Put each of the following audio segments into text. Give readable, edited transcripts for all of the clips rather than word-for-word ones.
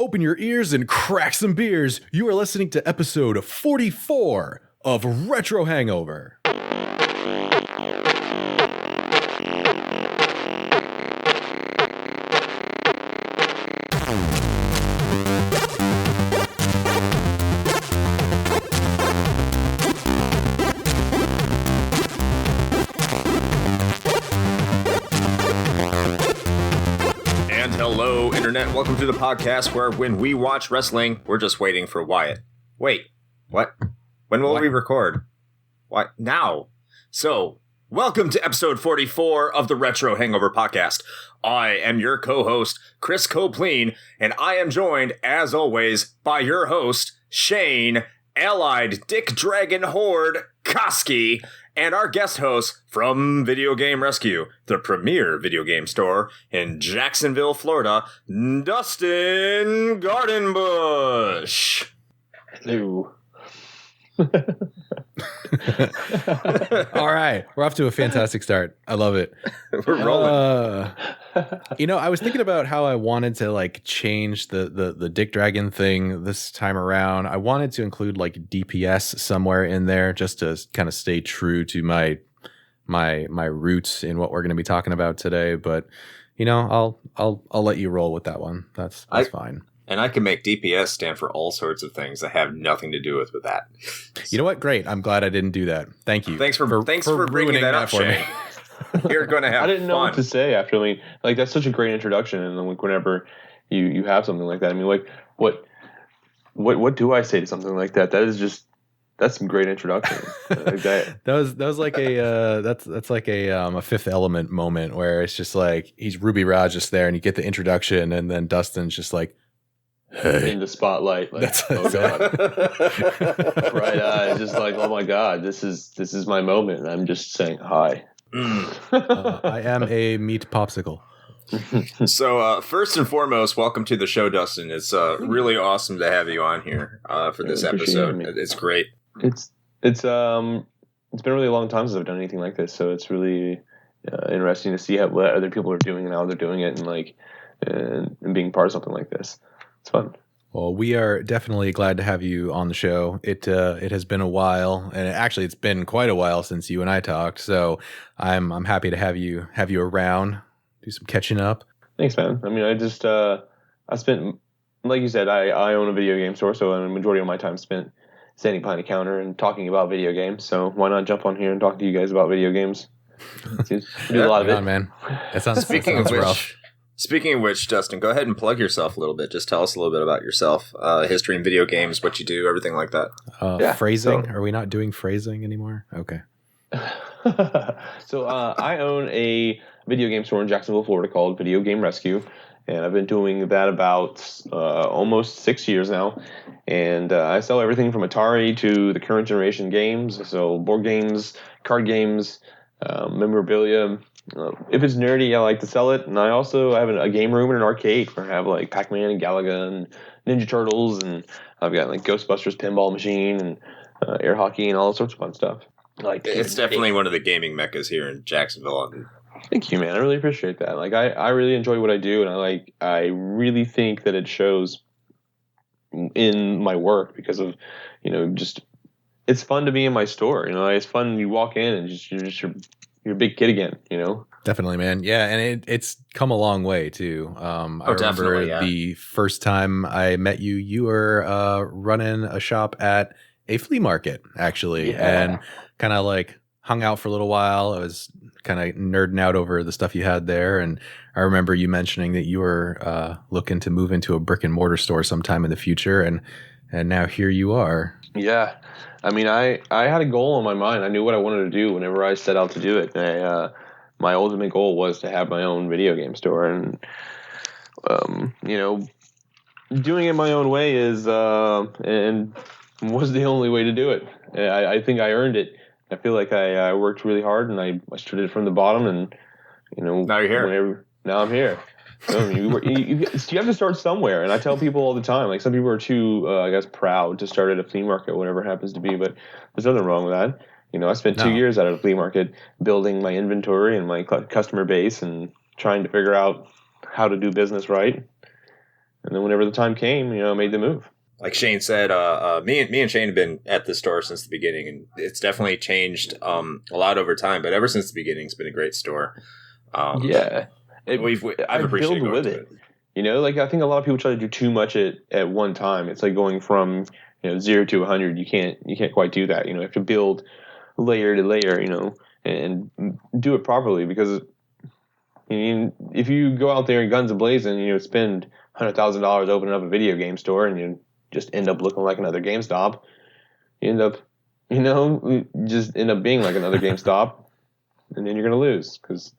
open your ears and crack some beers. You are listening to episode 44 of Retro Hangover. Hello, Internet. Welcome to the podcast where when we watch wrestling, we're just waiting for Wyatt. Wait, what? When will we record? What? Now. So, welcome to episode 44 of the Retro Hangover podcast. I am your co-host, Chris Copleen, and I am joined, as always, by your host, Shane, Allied Dick Dragon Horde, Koski, and our guest host from Video Game Rescue, the premier video game store in Jacksonville, Florida, Dustin Gartenbush. Hello. All right, we're off to a fantastic start. I love it. We're rolling. I was thinking about how I wanted to change the Dick Dragon thing this time around. I wanted to include DPS somewhere in there just to kind of stay true to my roots in what we're going to be talking about today. But I'll let you roll with that one. That's fine. And I can make DPS stand for all sorts of things that have nothing to do with that. You know what? Great. I'm glad I didn't do that. Thank you. Thanks for bringing that up, Shane. You're going to have fun. I didn't know what to say after. That's such a great introduction. And then whenever you have something like that, what do I say to something like that? That's some great introduction. That was like that's like a Fifth Element moment where it's just like he's Ruby Raj just there and you get the introduction and then Dustin's just like, hey. In the spotlight, that's oh god, right? Just like, oh my god, this is my moment. And I'm just saying hi. I am a meat popsicle. So first and foremost, welcome to the show, Dustin. It's really awesome to have you on here for this episode. It's great. It's been really a long time since I've done anything like this, so it's really interesting to see what other people are doing and how they're doing it, and being part of something like this. It's fun. Well, we are definitely glad to have you on the show. It has been a while, and it's been quite a while since you and I talked. So I'm happy to have you around, do some catching up. Thanks, man. I spent, like you said, I own a video game store, so the majority of my time spent standing behind a counter and talking about video games. So why not jump on here and talk to you guys about video games? We do a lot of it, man. That sounds rough. Speaking of which, Dustin, go ahead and plug yourself a little bit. Just tell us a little bit about yourself, history in video games, what you do, everything like that. Phrasing? Are we not doing phrasing anymore? Okay. So I own a video game store in Jacksonville, Florida called Video Game Rescue. And I've been doing that about almost 6 years now. And I sell everything from Atari to the current generation games. So board games, card games, memorabilia. If it's nerdy, I like to sell it. And I also have a game room and an arcade where I have Pac-Man and Galaga and Ninja Turtles. And I've got Ghostbusters pinball machine and air hockey and all sorts of fun stuff. It's definitely one of the gaming meccas here in Jacksonville. Thank you, man. I really appreciate that. I really enjoy what I do, and I really think that it shows in my work because of, just it's fun to be in my store. It's fun. You walk in and you're a big kid again. Definitely, man. Yeah, and it's come a long way too. I remember the first time I met you, you were running a shop at a flea market, actually, and kind of hung out for a little while. I was kind of nerding out over the stuff you had there, and I remember you mentioning that you were looking to move into a brick and mortar store sometime in the future, and now here you are. Yeah, I had a goal in my mind. I knew what I wanted to do whenever I set out to do it. My ultimate goal was to have my own video game store, and doing it my own way is and was the only way to do it. I think I earned it. I feel like I worked really hard, and I started from the bottom, and now you're here. Now I'm here. You have to start somewhere, and I tell people all the time. Some people are too, proud to start at a flea market, whatever it happens to be. But there's nothing wrong with that. I spent 2 years at a flea market building my inventory and my customer base, and trying to figure out how to do business right. And then whenever the time came, I made the move. Like Shane said, me and Shane have been at the store since the beginning, and it's definitely changed a lot over time. But ever since the beginning, it's been a great store. I've appreciated going with it. Like I think a lot of people try to do too much at one time. It's like going from 0 to 100. You can't quite do that. You have to build layer to layer, and do it properly, because if you go out there and guns a-blazing, spend $100,000 opening up a video game store and you just end up looking like another GameStop, you end up, just end up being like another GameStop, and then you're going to lose, because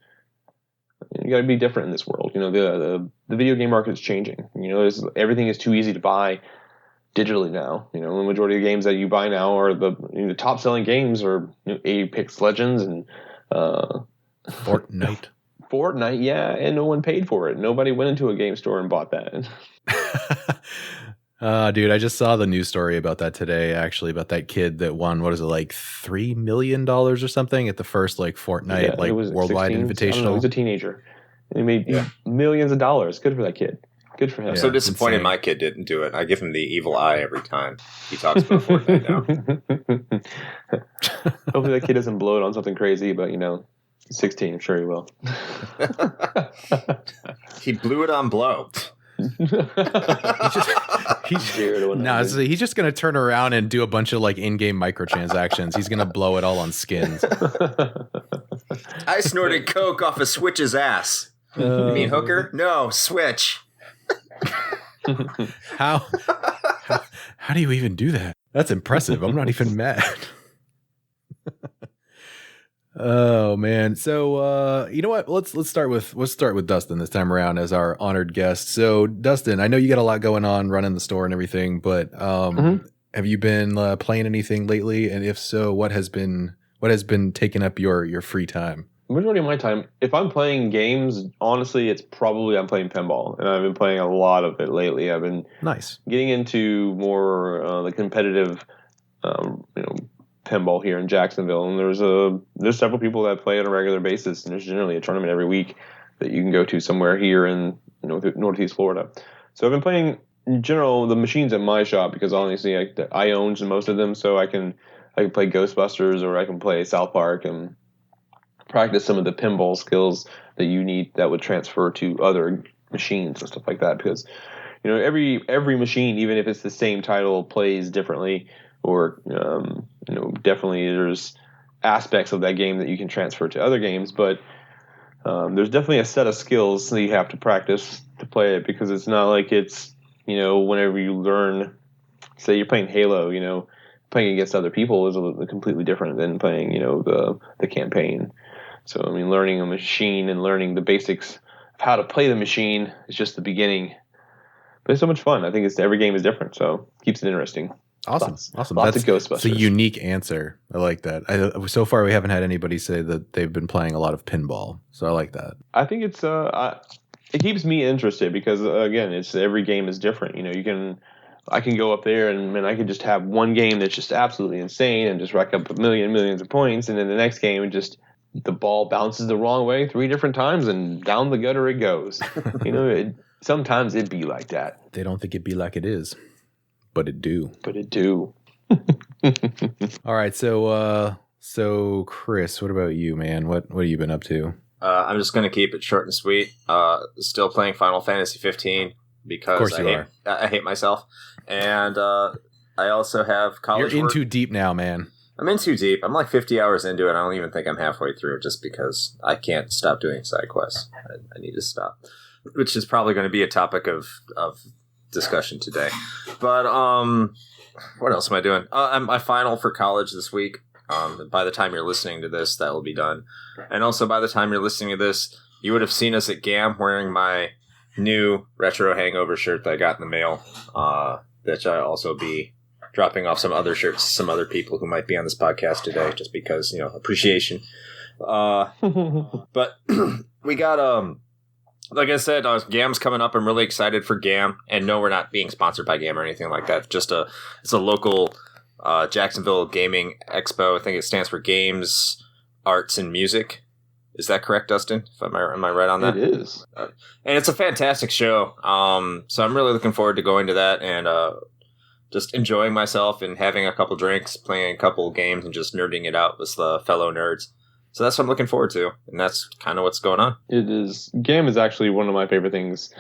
you got to be different in this world. The video game market is changing. Everything is too easy to buy digitally now. The majority of the games that you buy now are the top selling games are Apex Legends and Fortnite. Fortnite, yeah, and no one paid for it. Nobody went into a game store and bought that. Dude, I just saw the news story about that today, actually, about that kid that won, what is it, like $3 million or something at the first Fortnite worldwide 16, invitational. He was a teenager. And he made millions of dollars. Good for that kid. Good for him. I'm so disappointed my kid didn't do it. I give him the evil eye every time he talks about Fortnite now. Hopefully that kid doesn't blow it on something crazy, but 16, I'm sure he will. He blew it on blow. He's just going to turn around and do a bunch of in-game microtransactions. He's going to blow it all on skins. I snorted coke off a Switch's ass. You mean hooker? No, Switch. How do you even do that? That's impressive. I'm not even mad. Oh man. So you know what? Let's start with Dustin this time around as our honored guest. So Dustin, I know you got a lot going on running the store and everything, but have you been playing anything lately? And if so, what has been taking up your free time? The majority of my time, if I'm playing games, honestly, it's probably I'm playing pinball, and I've been playing a lot of it lately. I've been getting into more the competitive, pinball here in Jacksonville, and there's several people that play on a regular basis, and there's generally a tournament every week that you can go to somewhere here in Northeast Florida. So I've been playing in general the machines at my shop, because honestly I own most of them, so I can play Ghostbusters, or I can play South Park and practice some of the pinball skills that you need that would transfer to other machines and stuff like that, because every machine, even if it's the same title, plays differently, or definitely there's aspects of that game that you can transfer to other games, but there's definitely a set of skills that you have to practice to play it, because it's not like it's whenever you learn, say you're playing Halo, playing against other people is completely different than playing the campaign. So learning a machine and learning the basics of how to play the machine is just the beginning, but it's so much fun. I think every game is different, so it keeps it interesting. Awesome. Lots of Ghostbusters. It's a unique answer. I like that. So far, we haven't had anybody say that they've been playing a lot of pinball, so I like that. I think it's it keeps me interested, because again, it's every game is different. I can go up there and I can just have one game that's just absolutely insane and just rack up millions of points, and then the next game the ball bounces the wrong way 3 different times and down the gutter it goes. Sometimes it'd be like that. They don't think it'd be like it is. But it do. All right, so Chris, what about you, man? What have you been up to? I'm just going to keep it short and sweet. Still playing Final Fantasy 15 because I hate myself, and I also have college. You're in too deep now, man. I'm in too deep. I'm like 50 hours into it. I don't even think I'm halfway through, just because I can't stop doing side quests. I need to stop, which is probably going to be a topic of discussion today. But what else am I doing? My final for college this week. By the time you're listening to this, that will be done. And also, by the time you're listening to this, you would have seen us at GAM wearing my new retro Hangover shirt that I got in the mail. That I'll also be dropping off some other shirts to some other people who might be on this podcast today, just because, appreciation. But we got like I said, GAM's coming up. I'm really excited for GAM. And no, we're not being sponsored by GAM or anything like that. It's a local Jacksonville gaming expo. I think it stands for Games, Arts, and Music. Is that correct, Dustin? Am I right on that? It is. And it's a fantastic show. So I'm really looking forward to going to that and just enjoying myself and having a couple drinks, playing a couple games, and just nerding it out with the fellow nerds. So that's what I'm looking forward to, and that's kind of what's going on. It is. GAM is actually one of my favorite things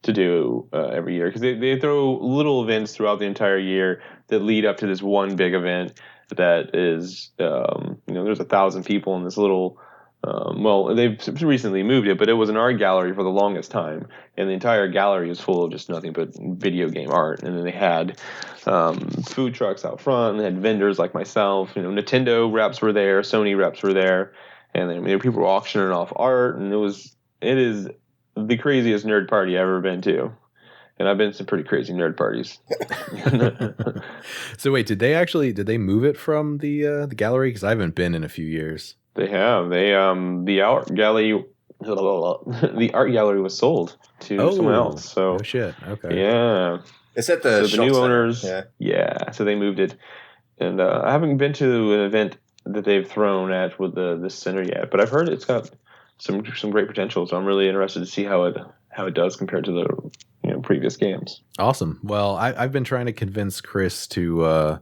to do every year, because they throw little events throughout the entire year that lead up to this one big event that is, there's 1,000 people in this little. They've recently moved it, but it was an art gallery for the longest time, and the entire gallery is full of just nothing but video game art. And then they had food trucks out front, and they had vendors like myself. Nintendo reps were there, Sony reps were there, and then people were auctioning off art, and it is the craziest nerd party I've ever been to. And I've been to some pretty crazy nerd parties. So wait, did they move it from the gallery? Because I haven't been in a few years. They have. The art gallery was sold to someone else. So oh shit. Okay. Yeah. It's at the new owners. Yeah. So they moved it, and I haven't been to an event that they've thrown at with this center yet, but I've heard it's got some great potential. So I'm really interested to see how it does compared to the previous games. Awesome. Well, I've been trying to convince Chris to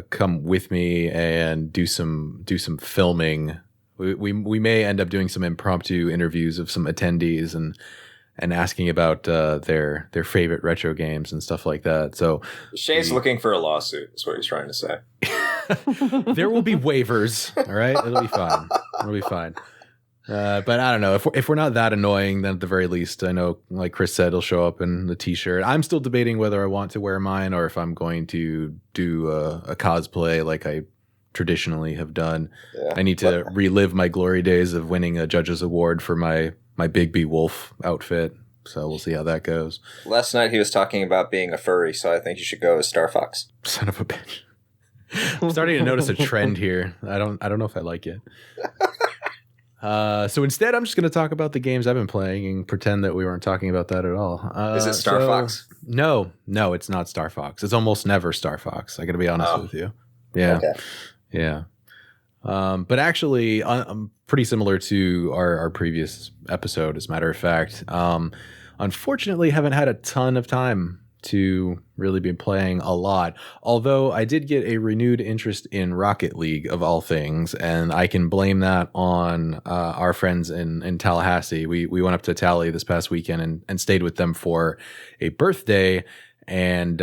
come with me and do some filming. We may end up doing some impromptu interviews of some attendees and asking about their favorite retro games and stuff like that. So Shane's looking for a lawsuit, is what he's trying to say. There will be waivers. All right, it'll be fine. It'll be fine. But I don't know, if we're not that annoying, then at the very least, I know, like Chris said, he'll show up in the t-shirt. I'm still debating whether I want to wear mine or if I'm going to do a cosplay like I traditionally have done. Yeah. I need to relive my glory days of winning a judge's award for my Bigby Wolf outfit. So we'll see how that goes. Last night he was talking about being a furry, so I think you should go as Star Fox. Son of a bitch. I'm starting to notice a trend here. I don't know if I like it. So instead, I'm just going to talk about the games I've been playing and pretend that we weren't talking about that at all. Is it Star Fox? No, it's not Star Fox. It's almost never Star Fox. I got to be honest with you. Yeah. Okay. Yeah. But actually, pretty similar to our previous episode, as a matter of fact. Unfortunately, haven't had a ton of time to really be playing a lot, although I did get a renewed interest in Rocket League of all things, and I can blame that on our friends in Tallahassee. We went up to Tally this past weekend and stayed with them for a birthday, and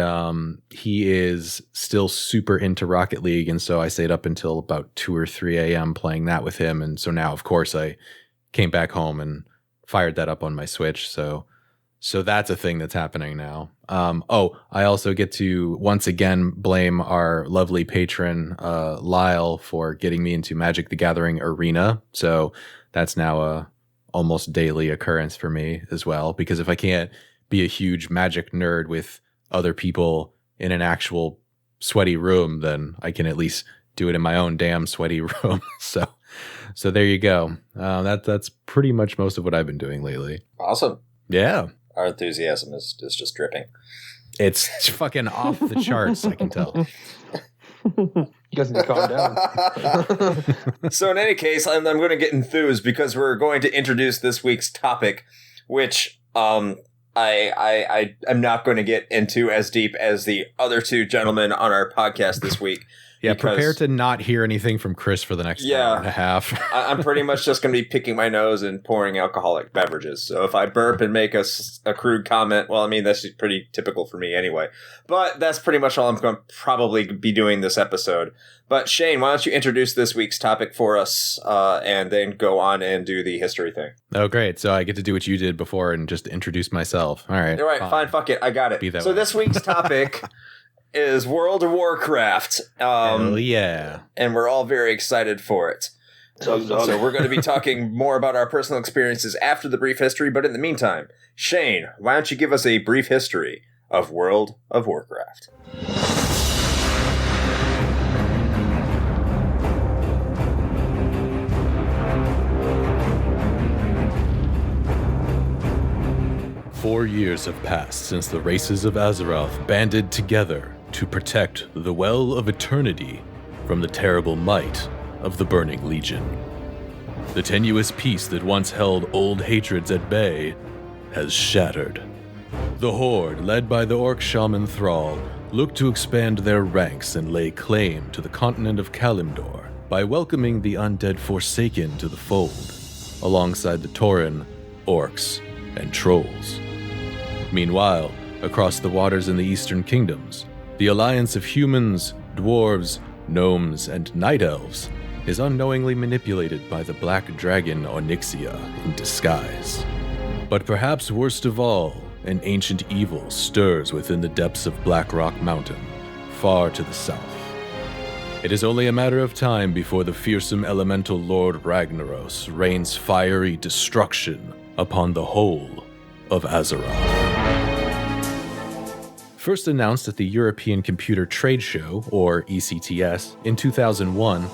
he is still super into Rocket League, and so I stayed up until about 2 or 3 a.m. playing that with him, and so now, of course, I came back home and fired that up on my Switch, so that's a thing that's happening now. I also get to once again blame our lovely patron, Lyle, for getting me into Magic the Gathering Arena. So that's now a almost daily occurrence for me as well, because if I can't be a huge Magic nerd with other people in an actual sweaty room, then I can at least do it in my own damn sweaty room. So there you go. That's pretty much most of what I've been doing lately. Awesome. Yeah. Our enthusiasm is just dripping. It's fucking off the charts, I can tell. You guys need to calm down. So in any case, I'm going to get enthused because we're going to introduce this week's topic, which I'm not going to get into as deep as the other two gentlemen on our podcast this week. Yeah, prepare to not hear anything from Chris for the next hour and a half. I'm pretty much just going to be picking my nose and pouring alcoholic beverages. So if I burp and make a crude comment, well, I mean, that's pretty typical for me anyway. But that's pretty much all I'm going to probably be doing this episode. But Shane, why don't you introduce this week's topic for us and then go on and do the history thing. Oh, great. So I get to do what you did before and just introduce myself. All right. All right, fine, fuck it. I got it. So this week's topic is World of Warcraft. Hell yeah. And we're all very excited for it. So we're going to be talking more about our personal experiences after the brief history, but in the meantime, Shane, why don't you give us a brief history of World of Warcraft? Four years have passed since the races of Azeroth banded together to protect the Well of Eternity from the terrible might of the Burning Legion. The tenuous peace that once held old hatreds at bay has shattered. The Horde, led by the Orc Shaman Thrall, look to expand their ranks and lay claim to the continent of Kalimdor by welcoming the undead Forsaken to the fold, alongside the Tauren, Orcs, and Trolls. Meanwhile, across the waters in the Eastern Kingdoms, the alliance of humans, dwarves, gnomes, and night elves is unknowingly manipulated by the black dragon Onyxia in disguise. But perhaps worst of all, an ancient evil stirs within the depths of Blackrock Mountain, far to the south. It is only a matter of time before the fearsome elemental Lord Ragnaros rains fiery destruction upon the whole of Azeroth. First announced at the European Computer Trade Show, or ECTS, in 2001,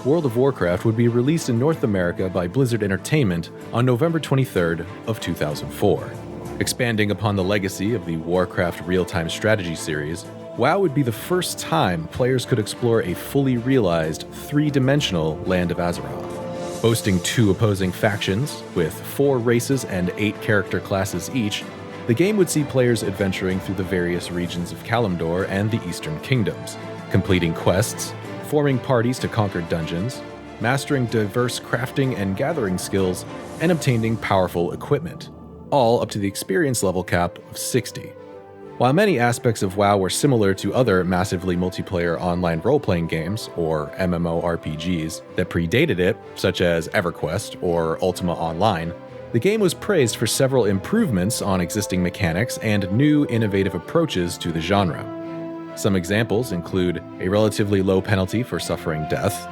World of Warcraft would be released in North America by Blizzard Entertainment on November 23rd of 2004. Expanding upon the legacy of the Warcraft real-time strategy series, WoW would be the first time players could explore a fully realized, three-dimensional land of Azeroth. Boasting 2 opposing factions, with 4 races and 8 character classes each, the game would see players adventuring through the various regions of Kalimdor and the Eastern Kingdoms, completing quests, forming parties to conquer dungeons, mastering diverse crafting and gathering skills, and obtaining powerful equipment, all up to the experience level cap of 60. While many aspects of WoW were similar to other massively multiplayer online role-playing games, or MMORPGs, that predated it, such as EverQuest or Ultima Online, the game was praised for several improvements on existing mechanics and new innovative approaches to the genre. Some examples include a relatively low penalty for suffering death,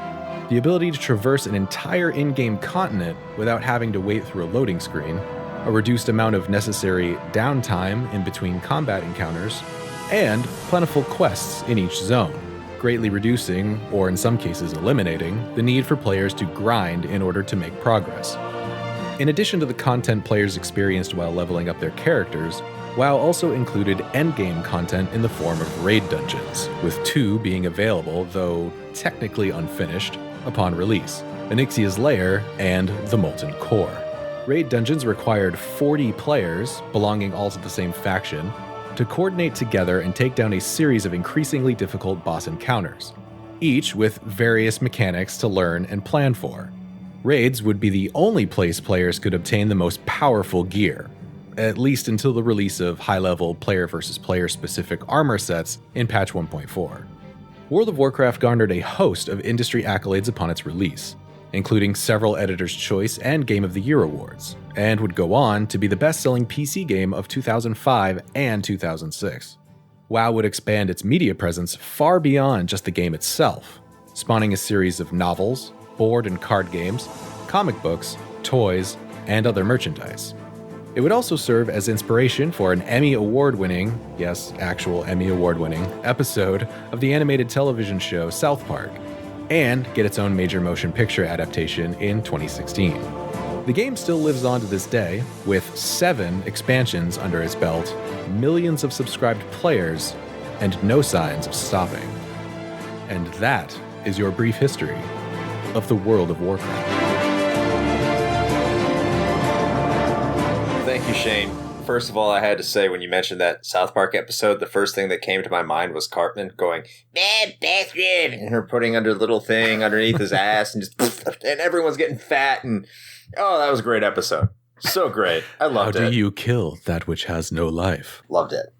the ability to traverse an entire in-game continent without having to wait through a loading screen, a reduced amount of necessary downtime in between combat encounters, and plentiful quests in each zone, greatly reducing, or in some cases eliminating, the need for players to grind in order to make progress. In addition to the content players experienced while leveling up their characters, WoW also included endgame content in the form of raid dungeons, with 2 being available, though technically unfinished, upon release: Onyxia's Lair and the Molten Core. Raid dungeons required 40 players, belonging all to the same faction, to coordinate together and take down a series of increasingly difficult boss encounters, each with various mechanics to learn and plan for. Raids would be the only place players could obtain the most powerful gear, at least until the release of high-level player versus player specific armor sets in patch 1.4. World of Warcraft garnered a host of industry accolades upon its release, including several Editor's Choice and Game of the Year awards, and would go on to be the best-selling PC game of 2005 and 2006. WoW would expand its media presence far beyond just the game itself, spawning a series of novels, board and card games, comic books, toys, and other merchandise. It would also serve as inspiration for an Emmy Award-winning, yes, actual Emmy Award-winning, episode of the animated television show South Park, and get its own major motion picture adaptation in 2016. The game still lives on to this day, with 7 expansions under its belt, millions of subscribed players, and no signs of stopping. And that is your brief history of the World of Warcraft. Thank you, Shane. First of all, I had to say, when you mentioned that South Park episode, the first thing that came to my mind was Cartman going, "Bad bastard," and her putting under little thing underneath his ass, and just, and everyone's getting fat, and oh, that was a great episode. So great. I loved it. How do you kill that which has no life? Loved it.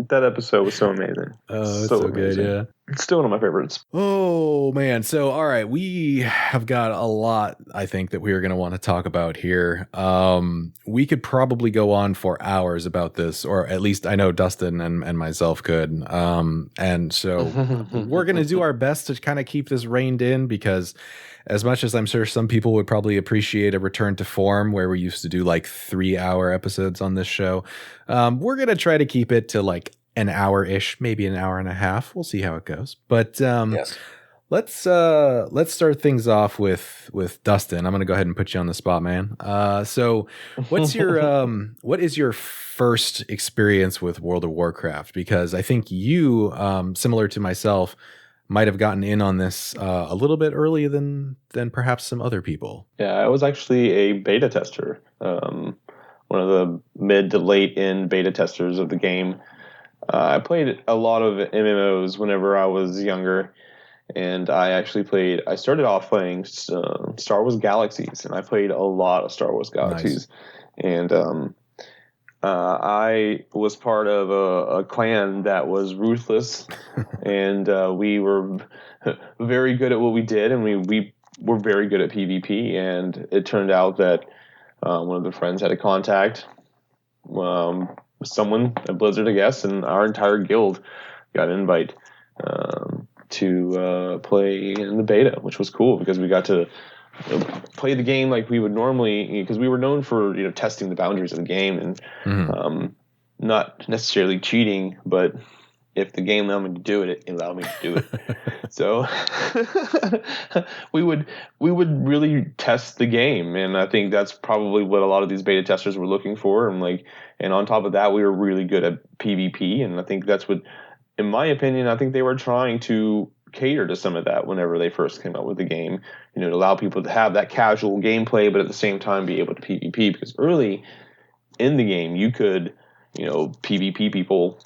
That episode was so amazing. Oh, it's so good, yeah. It's still one of my favorites. Oh, man. So, all right, we have got a lot, I think, that we are going to want to talk about here. We could probably go on for hours about this, or at least I know Dustin and myself could. And so we're going to do our best to kind of keep this reined in, because as much as I'm sure some people would probably appreciate a return to form where we used to do like 3-hour episodes on this show, we're going to try to keep it to like an hour-ish, maybe an hour and a half. We'll see how it goes. But yes. Let's start things off with Dustin. I'm going to go ahead and put you on the spot, man. So what's your what is your first experience with World of Warcraft? Because I think you, similar to myself, might have gotten in on this a little bit earlier than perhaps some other people. Yeah, I was actually a beta tester, one of the mid to late end beta testers of the game. I played a lot of MMOs whenever I was younger, and I started off playing Star Wars Galaxies, and I played a lot of Star Wars Galaxies. Nice. And I was part of a clan that was ruthless, and we were very good at what we did, and we were very good at PvP. And it turned out that one of the friends had a contact with someone at Blizzard, I guess, and our entire guild got an invite to play in the beta, which was cool because we got to play the game like we would normally, because we were known for testing the boundaries of the game and not necessarily cheating, but if the game allowed me to do it, it allowed me to do it. So we would really test the game, and I think that's probably what a lot of these beta testers were looking for. And on top of that, we were really good at PvP, and I think that's what, in my opinion, I think they were trying to cater to some of that whenever they first came out with the game, to allow people to have that casual gameplay, but at the same time be able to PvP, because early in the game you could PvP people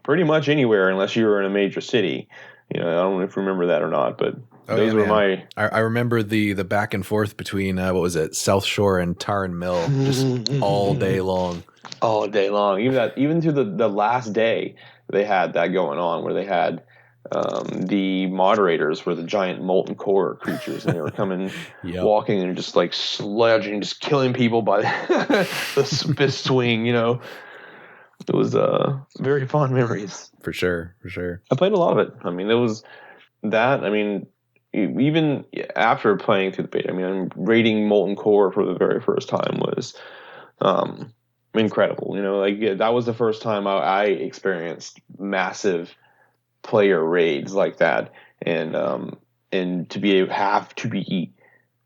pretty much anywhere unless you were in a major city. I don't know if you remember that or not, but those were my... I remember the back and forth between what was it, South Shore and Tarn Mill, just all day long. All day long. Even to the last day, they had that going on, where they had the moderators were the giant molten core creatures, and they were coming, walking and just like sledging, just killing people by the fist swing. It was very fond memories. For sure. I played a lot of it. I mean, it was that. I mean, even after playing through the beta, raiding molten core for the very first time was incredible. That was the first time I experienced massive player raids like that, and to have to be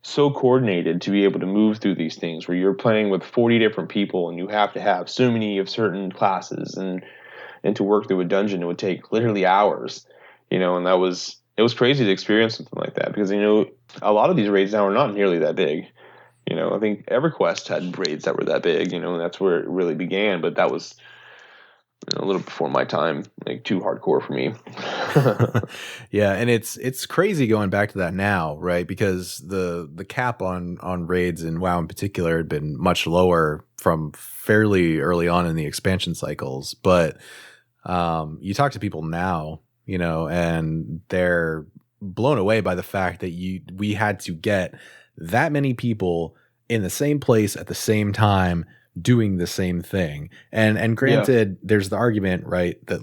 so coordinated to be able to move through these things where you're playing with 40 different people and you have to have so many of certain classes, and to work through a dungeon, it would take literally hours, and it was crazy to experience something like that, because a lot of these raids now are not nearly that big. I think EverQuest had raids that were that big, and that's where it really began, but that was a little before my time, like too hardcore for me. Yeah, and it's crazy going back to that now, right? Because the cap on raids in WoW in particular had been much lower from fairly early on in the expansion cycles. But you talk to people now, and they're blown away by the fact that we had to get that many people in the same place at the same time doing the same thing. And granted, there's the argument, right, that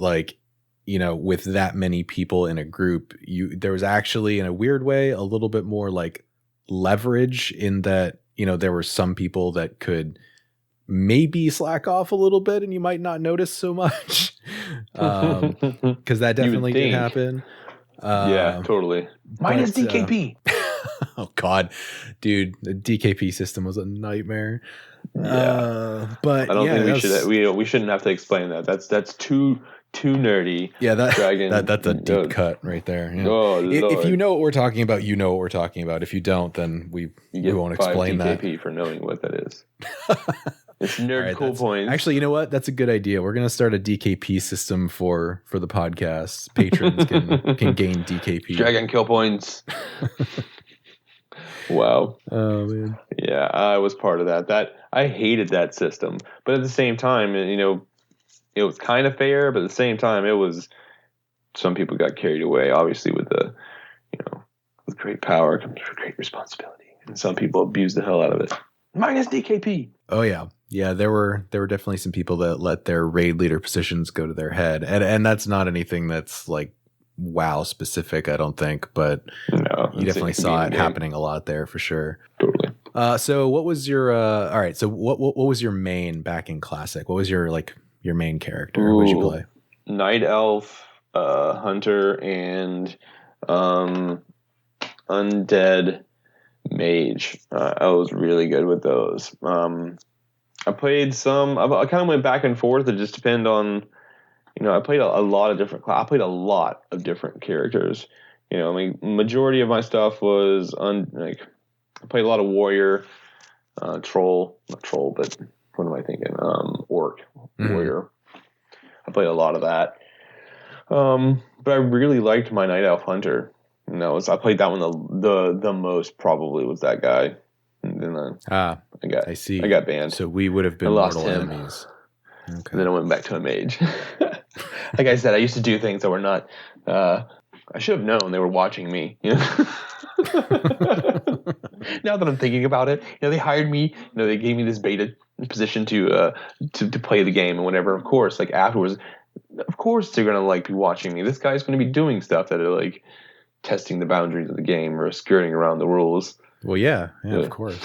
with that many people in a group, there was actually, in a weird way, a little bit more like leverage in that, there were some people that could maybe slack off a little bit and you might not notice so much. Because that definitely did happen. Yeah, totally. Minus DKP. Oh God, dude, the DKP system was a nightmare. Yeah. But I don't think we shouldn't have to explain that. That's too nerdy. Yeah, that's a deep cut right there. Yeah. Oh, if you know what we're talking about, you know what we're talking about. If you don't, then we won't explain that. DKP for knowing what that is. It's nerd right, cool points. Actually, you know what? That's a good idea. We're gonna start a DKP system for the podcast. Patrons can gain DKP. Dragon kill points. Wow. Oh man. Yeah, I was part of that. I hated that system, but at the same time, it was kind of fair. But at the same time, it was, some people got carried away. Obviously, with with great power comes great responsibility, and some people abused the hell out of it. Minus DKP. Oh yeah. Yeah, there were definitely some people that let their raid leader positions go to their head, and that's not anything that's like WoW specific, I don't think, but no, you definitely saw it happening a lot there for sure. Totally. So what was your all right? So what was your main back in Classic? What was your main character? What did you play? Night Elf, Hunter, and Undead Mage. I was really good with those. I played some. I kind of went back and forth. It just depended on I played a lot of different. I played a lot of different characters. I mean, majority of my stuff was I played a lot of warrior, troll, not troll, but what am I thinking? Orc, warrior. I played a lot of that. But I really liked my Night Elf Hunter. And I played that one the most, probably, was that guy. And then I see. I got banned. So we would have been mortal enemies. Okay. And then I went back to a mage. Like I said, I used to do things that were not. I should have known they were watching me. Now that I'm thinking about it, they hired me. They gave me this beta position to play the game and whatever. Of course, like afterwards, of course they're gonna be watching me. This guy's gonna be doing stuff that are testing the boundaries of the game or skirting around the rules. Well, yeah, of course.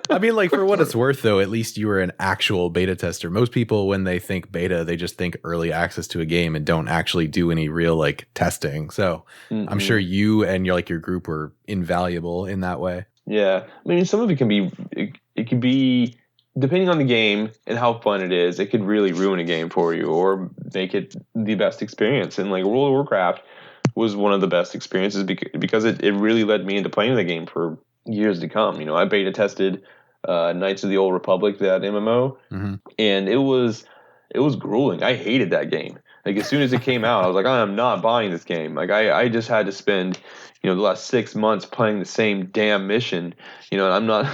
I mean, for what it's worth, though, at least you were an actual beta tester. Most people, when they think beta, they just think early access to a game and don't actually do any real testing. So I'm sure you and your group were invaluable in that way. Yeah, I mean, some of it can be. It can be, depending on the game and how fun it is. It could really ruin a game for you or make it the best experience. And World of Warcraft was one of the best experiences because it really led me into playing the game for years to come. I beta tested Knights of the Old Republic, that MMO, and it was grueling. I hated that game. As soon as it came out, I was like, I am not buying this game. I just had to spend the last 6 months playing the same damn mission, and I'm not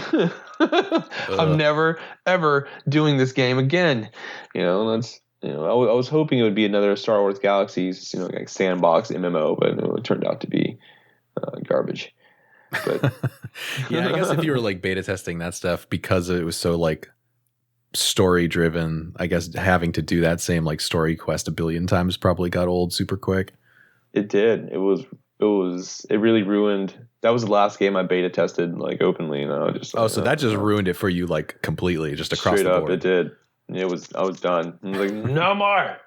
I'm never ever doing this game again. That's I was hoping it would be another Star Wars Galaxies sandbox MMO, but it turned out to be garbage. But yeah, I guess if you were beta testing that stuff because it was so story driven, I guess having to do that same story quest a billion times probably got old super quick. It did. It really ruined. That was the last game I beta tested openly, so that just ruined it for you completely, just across the board. Straight up, it did. I was done. I was no more.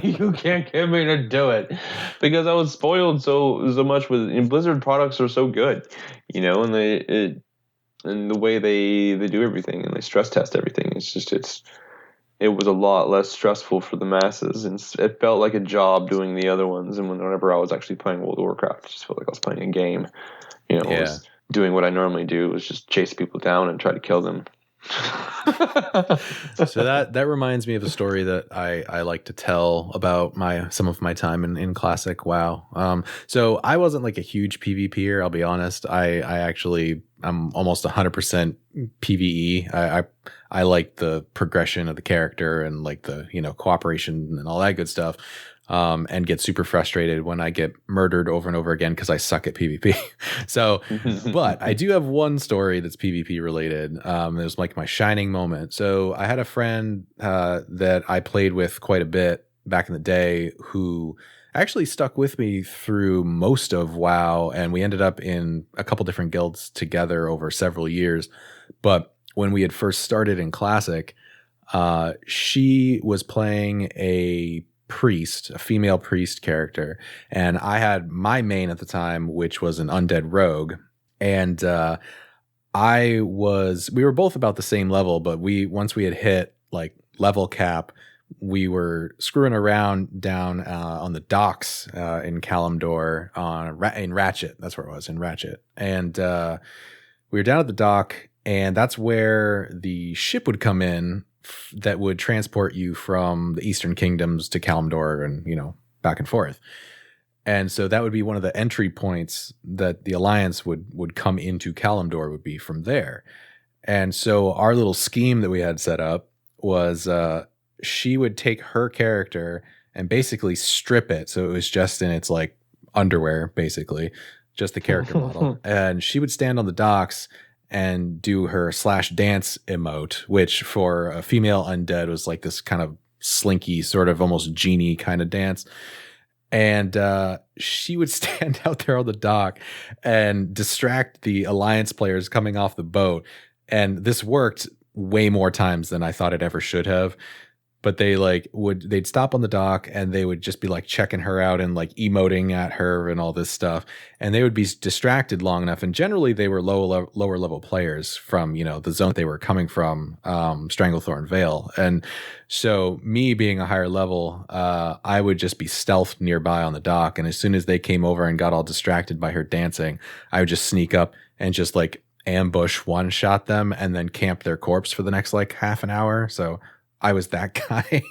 You can't get me to do it, because I was spoiled so much with Blizzard products are so good, and the way they do everything and they stress test everything. It was a lot less stressful for the masses, and it felt like a job doing the other ones. And whenever I was actually playing World of Warcraft, it just felt like I was playing a game. I was doing what I normally do, was just chase people down and try to kill them. So that reminds me of a story that I like to tell about some of my time in classic WoW. So I wasn't a huge PvPer, I'll be honest. I'm almost 100% PvE. I like the progression of the character and the cooperation and all that good stuff. And get super frustrated when I get murdered over and over again because I suck at PvP. So, but I do have one story that's PvP related. It was my shining moment. So I had a friend that I played with quite a bit back in the day who actually stuck with me through most of WoW, and we ended up in a couple different guilds together over several years. But when we had first started in Classic, she was playing a female priest character, and I had my main at the time, which was an undead rogue, and we were both about the same level, but once we had hit level cap, we were screwing around down on the docks in Kalimdor in Ratchet. That's where it was, in Ratchet, and we were down at the dock, and that's where the ship would come in that would transport you from the Eastern Kingdoms to Kalimdor and, back and forth. And so that would be one of the entry points that the Alliance would come into Kalimdor, would be from there. And so our little scheme that we had set up was she would take her character and basically strip it. So it was just in its underwear, basically, just the character model. And she would stand on the docks and do her /dance emote, which for a female undead was this kind of slinky, sort of almost genie kind of dance. And she would stand out there on the dock and distract the Alliance players coming off the boat. And this worked way more times than I thought it ever should have. but they'd stop on the dock and they would just be like checking her out and like emoting at her and all this stuff. And they would be distracted long enough. And generally they were lower level players from, the zone they were coming from, Stranglethorn Vale. And so me being a higher level, I would just be stealthed nearby on the dock. And as soon as they came over and got all distracted by her dancing, I would just sneak up and just like ambush one shot them and then camp their corpse for the next like half an hour. So I was that guy.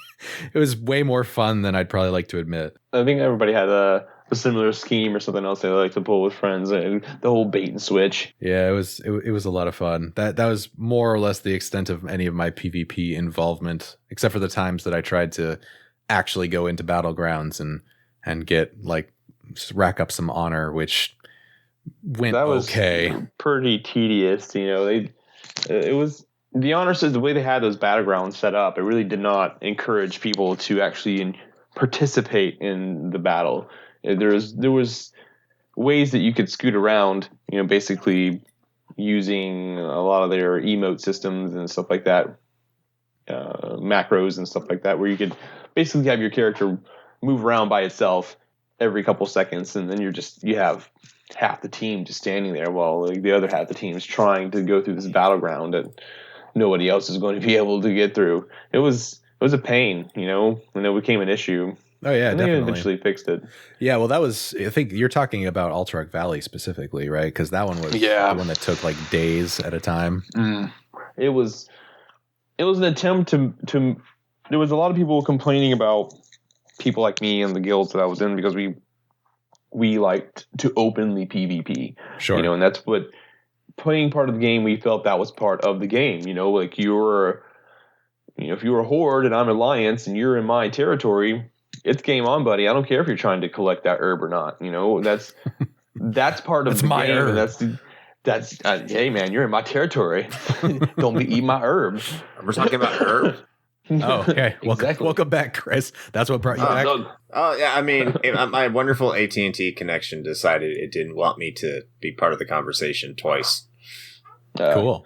It was way more fun than I'd probably like to admit. I think everybody had a similar scheme or something else they like to pull with friends, and the whole bait and switch. Yeah, it was a lot of fun. That was more or less the extent of any of my PvP involvement, except for the times that I tried to actually go into battlegrounds and get like rack up some honor, which went that was okay. Pretty tedious, it was. The honor says the way they had those battlegrounds set up, it really did not encourage people to actually participate in the battle. There was ways that you could scoot around, basically using a lot of their emote systems and stuff like that, macros and stuff like that, where you could basically have your character move around by itself every couple seconds, and then you have half the team just standing there while the other half of the team is trying to go through this battleground and nobody else is going to be able to get through. It was a pain, and it became an issue. Oh yeah, and definitely. They eventually fixed it. Yeah, well, I think you're talking about Alterac Valley specifically, right? Because that one was the one that took like days at a time. It was an attempt to. There was a lot of people complaining about people like me and the guilds that I was in because we liked to openly PvP. Sure. And that's what. Playing part of the game, we felt that was part of the game. Like if you were a horde and I'm Alliance and you're in my territory, it's game on, buddy. I don't care if you're trying to collect that herb or not. That's part of the my game. herb. And that's hey man, you're in my territory. Don't be eating my herb. We're talking about herb. Oh, okay. Welcome back, Chris. That's what brought you back. Oh, yeah. I mean, my wonderful AT&T connection decided it didn't want me to be part of the conversation twice. Cool.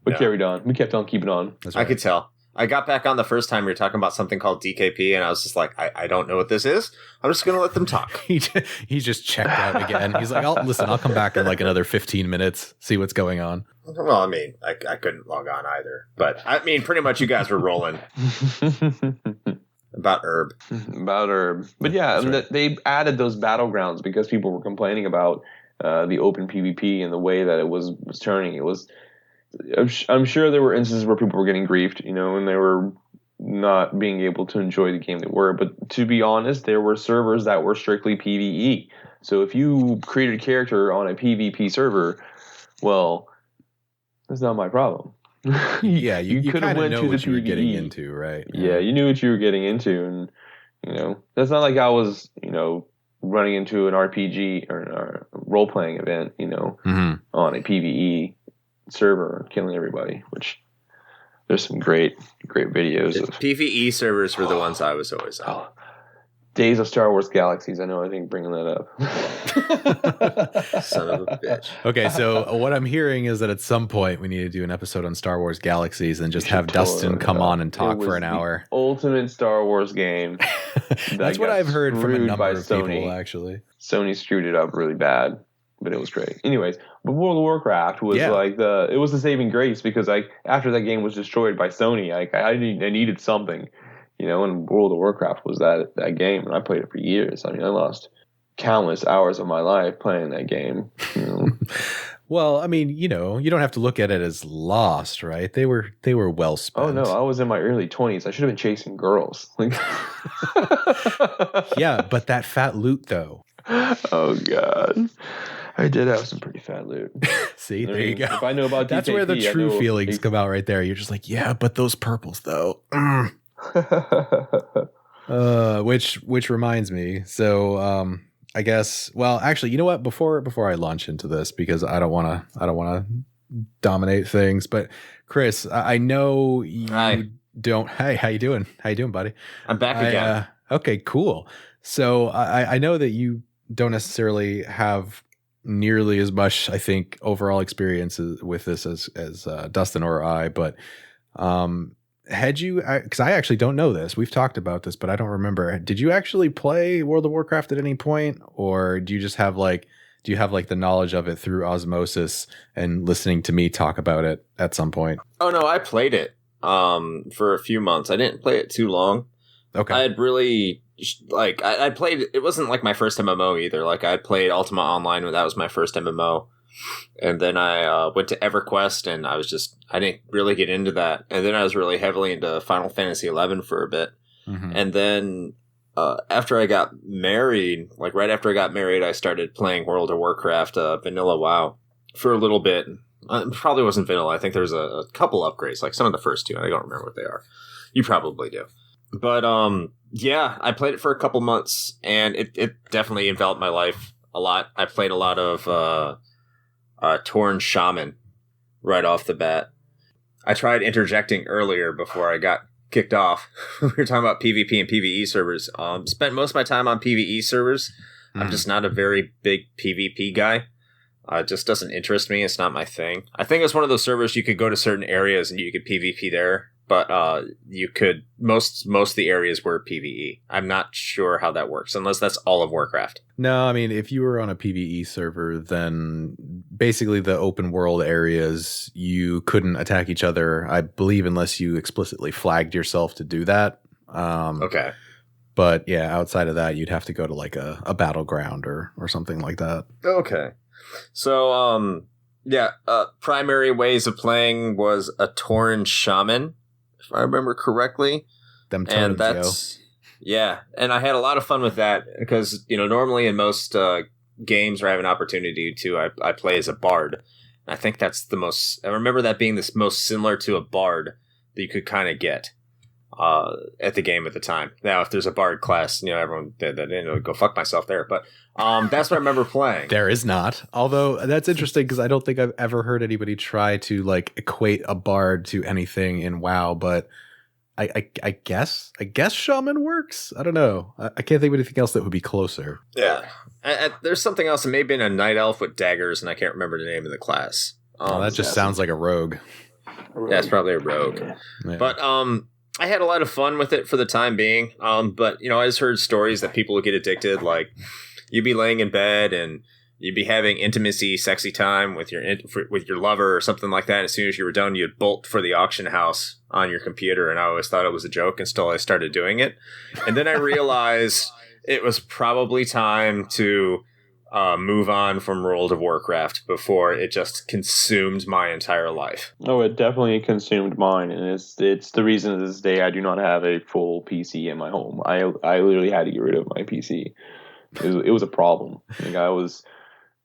We carried on. We kept on keeping on. That's right. I could tell. I got back on the first time we were talking about something called DKP, and I was just like, I don't know what this is. I'm just going to let them talk. He just checked out again. He's like, I'll come back in like another 15 minutes, see what's going on. Well, I mean, I couldn't log on either. But, I mean, pretty much you guys were rolling. About herb. But yeah, right. They added those battlegrounds because people were complaining about the open PvP and the way that it was turning. I'm sure there were instances where people were getting griefed, and they were not being able to enjoy the game they were. But to be honest, there were servers that were strictly PvE. So if you created a character on a PvP server, well, that's not my problem. Yeah, you could have went know to what the you PvE. Were getting into, right? Yeah, you knew what you were getting into, and that's not like I was, running into an RPG or a role-playing event, on a PvE server and killing everybody, which there's some great videos of. PvE servers were the ones I was always on. Days of Star Wars Galaxies, I know, I think bringing that up. Son of a bitch. Okay, so what I'm hearing is that at some point we need to do an episode on Star Wars Galaxies and just have Dustin come on and talk for an hour. Ultimate Star Wars game. That's what I've heard from a number of people, actually. Sony screwed it up really bad, but it was great. Anyways, but World of Warcraft was it was the saving grace because after that game was destroyed by Sony, I needed something. And World of Warcraft was that game, and I played it for years. I mean, I lost countless hours of my life playing that game. Well, I mean, you don't have to look at it as lost, right? They were well spent. Oh no, I was in my early 20s. I should have been chasing girls. Yeah, but that fat loot, though. Oh God. I did have some pretty fat loot. See, there you go. If I know about DKP, that's where the true feelings come out right there. You're just like, yeah, but those purples, though. Which reminds me. So, I guess. Well, actually, you know what? Before I launch into this, because I don't want to dominate things. But Chris, I know you don't. Hey, how you doing? How you doing, buddy? I'm back again. Okay, cool. So I know that you don't necessarily have nearly as much, I think, overall experience with this as Dustin or I, but had you, because I actually don't know this. We've talked about this, but I don't remember. Did you actually play World of Warcraft at any point? Or do you just have like, the knowledge of it through osmosis and listening to me talk about it at some point? Oh no, I played it for a few months. I didn't play it too long. Okay. I had really like I played. It wasn't like my first MMO either. Like I played Ultima Online when that was my first MMO, and then I went to EverQuest, and I didn't really get into that. And then I was really heavily into Final Fantasy XI for a bit, and then after I got married, like right after I got married, I started playing World of Warcraft Vanilla WoW for a little bit. It probably wasn't vanilla. I think there's a couple upgrades, like some of the first two. I don't remember what they are. You probably do. But yeah, I played it for a couple months, and it definitely enveloped my life a lot. I played a lot of Torn Shaman right off the bat. I tried interjecting earlier before I got kicked off. We were talking about PvP and PvE servers. Spent most of my time on PvE servers. I'm just not a very big PvP guy. It just doesn't interest me. It's not my thing. I think it's one of those servers you could go to certain areas and you could PvP there, but you could most of the areas were PvE. I'm not sure how that works, unless that's all of Warcraft. No, I mean, if you were on a PvE server, then basically the open world areas, you couldn't attack each other, I believe, unless you explicitly flagged yourself to do that. Okay. But yeah, outside of that, you'd have to go to like a battleground or something like that. Okay. So, primary ways of playing was a Tauren Shaman, if I remember correctly. Them totems, yeah, and I had a lot of fun with that because, normally in most games where I have an opportunity to, I play as a bard. I think that's I remember that being the most similar to a bard that you could kind of get at the game at the time. Now, if there's a bard class, everyone go fuck myself there, but that's what I remember playing. There is not, although that's interesting because I don't think I've ever heard anybody try to like equate a bard to anything in WoW, but I guess shaman works. I don't know. I can't think of anything else that would be closer. Yeah, there's something else. It may have been a night elf with daggers, and I can't remember the name of the class. That just sounds like a rogue. Yeah, it's probably a rogue. Yeah. But I had a lot of fun with it for the time being. But I just heard stories that people would get addicted. Like you'd be laying in bed and you'd be having intimacy, sexy time with your lover or something like that. As soon as you were done, you'd bolt for the auction house on your computer. And I always thought it was a joke until I started doing it. And then I realized it was probably time to move on from World of Warcraft before it just consumed my entire life. Oh, it definitely consumed mine, and it's the reason to this day I do not have a full PC in my home. I literally had to get rid of my PC. It was a problem. Like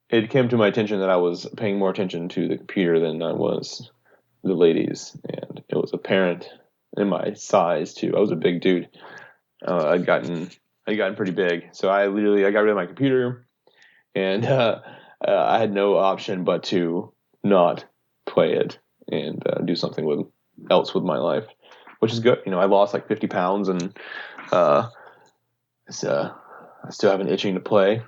it came to my attention that I was paying more attention to the computer than I was the ladies, and it was apparent in my size too. I was a big dude. I'd gotten pretty big, so I got rid of my computer. And I had no option but to not play it and do something else with my life, which is good. I lost like 50 pounds, and I still have an itching to play.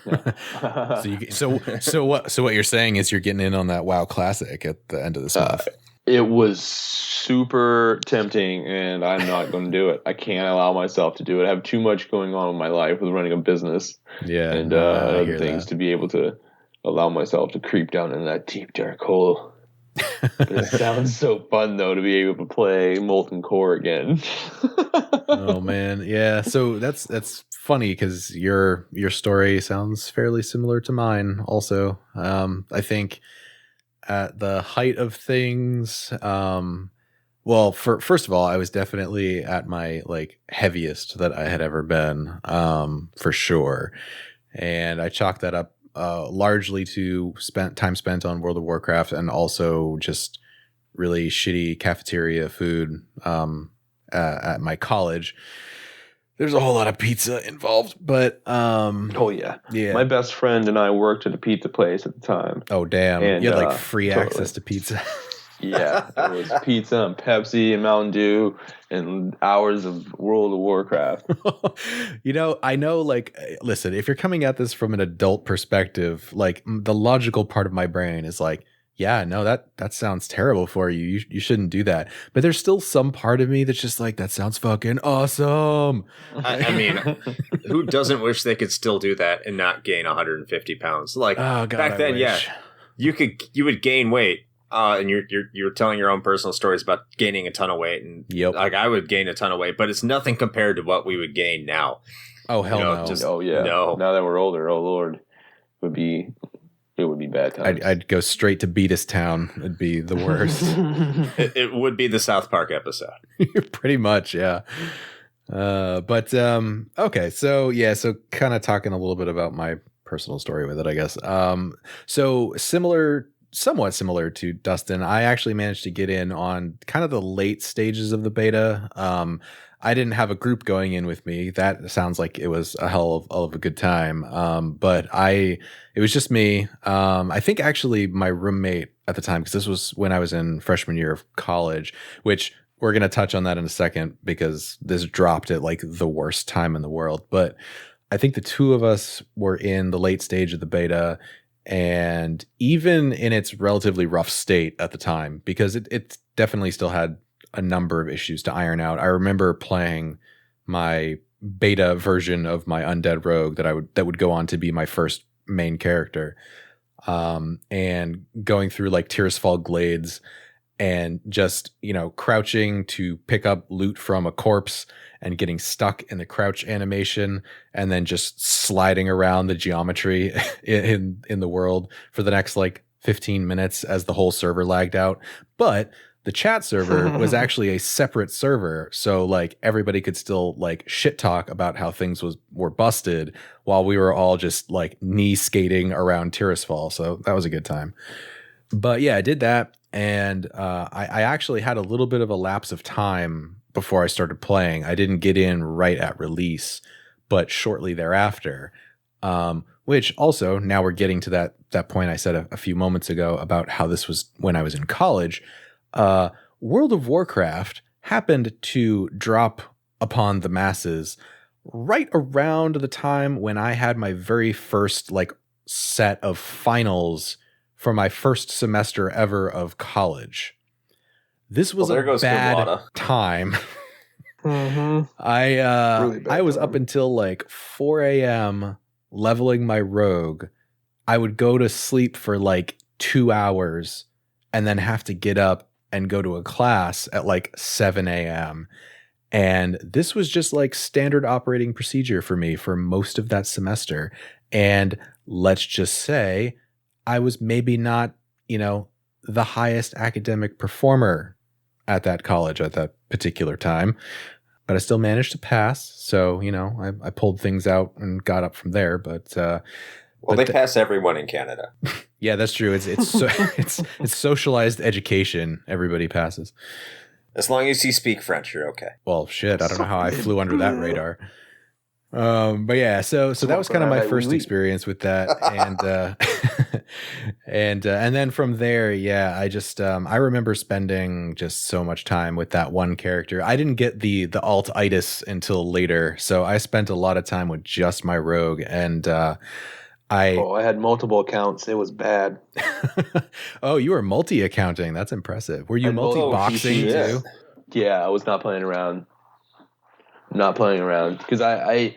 No. So what you're saying is you're getting in on that WoW Classic at the end of this month. It was super tempting, and I'm not going to do it. I can't allow myself to do it. I have too much going on in my life with running a business and other things to be able to allow myself to creep down in that deep, dark hole. It sounds so fun, though, to be able to play Molten Core again. Oh, man. Yeah, so that's funny because your story sounds fairly similar to mine also. I think at the height of things, first of all, I was definitely at my like heaviest that I had ever been, for sure. And I chalked that up largely to time spent on World of Warcraft, and also just really shitty cafeteria food at my college. There's a whole lot of pizza involved, but oh yeah. My best friend and I worked at a pizza place at the time. Oh damn! And, you had like free access to pizza. Yeah, it was pizza and Pepsi and Mountain Dew and hours of World of Warcraft. I know, like, listen, if you're coming at this from an adult perspective, like the logical part of my brain is like, Yeah, no, that sounds terrible for you. You shouldn't do that. But there's still some part of me that's just like, that sounds fucking awesome. I mean, who doesn't wish they could still do that and not gain 150 pounds? Like, oh, God, back then, yeah, you would gain weight. And you're telling your own personal stories about gaining a ton of weight, and like I would gain a ton of weight, but it's nothing compared to what we would gain now. Oh hell no! No. Now that we're older, oh Lord, it would be bad times. I'd go straight to Beatus Town. It'd be the worst. It would be the South Park episode. Pretty much, yeah. But okay, so kind of talking a little bit about my personal story with it, I guess. So somewhat similar to Dustin, I actually managed to get in on kind of the late stages of the beta. I didn't have a group going in with me. That sounds like it was a hell of a good time. But it was just me. I think actually my roommate at the time, because this was when I was in freshman year of college, which we're going to touch on that in a second because this dropped at like the worst time in the world. But I think the two of us were in the late stage of the beta, and even in its relatively rough state at the time, because it definitely still had a number of issues to iron out. I remember playing my beta version of my undead rogue that would go on to be my first main character, and going through like Tirisfal glades and just, crouching to pick up loot from a corpse and getting stuck in the crouch animation and then just sliding around the geometry in the world for the next like 15 minutes as the whole server lagged out. But the chat server was actually a separate server, so like everybody could still like shit talk about how things were busted while we were all just like knee skating around Tirisfal. So that was a good time. But yeah, I did that, and I actually had a little bit of a lapse of time before I started playing. I didn't get in right at release, but shortly thereafter. Which also, now we're getting to that point I said a few moments ago about how this was when I was in college. World of Warcraft happened to drop upon the masses right around the time when I had my very first like set of finals for my first semester ever of college. This was a bad time. Mm-hmm. I was up until like 4 a.m. leveling my rogue. I would go to sleep for like 2 hours and then have to get up and go to a class at like 7 a.m. And this was just like standard operating procedure for me for most of that semester. And let's just say I was maybe not, the highest academic performer at that college at that particular time, but I still managed to pass. So, I pulled things out and got up from there. But they pass everyone in Canada. Yeah, that's true. It's socialized education. Everybody passes. As long as you speak French, you're okay. Well, shit, I don't know how I flew under that radar. But yeah, so that was kind of my first experience with that, and then from there, yeah, I just I remember spending just so much time with that one character. I didn't get the alt-itis until later, so I spent a lot of time with just my rogue, and I had multiple accounts. It was bad. Oh, you were multi-accounting. That's impressive. Were you multi-boxing too? Yeah, I was not playing around. Because I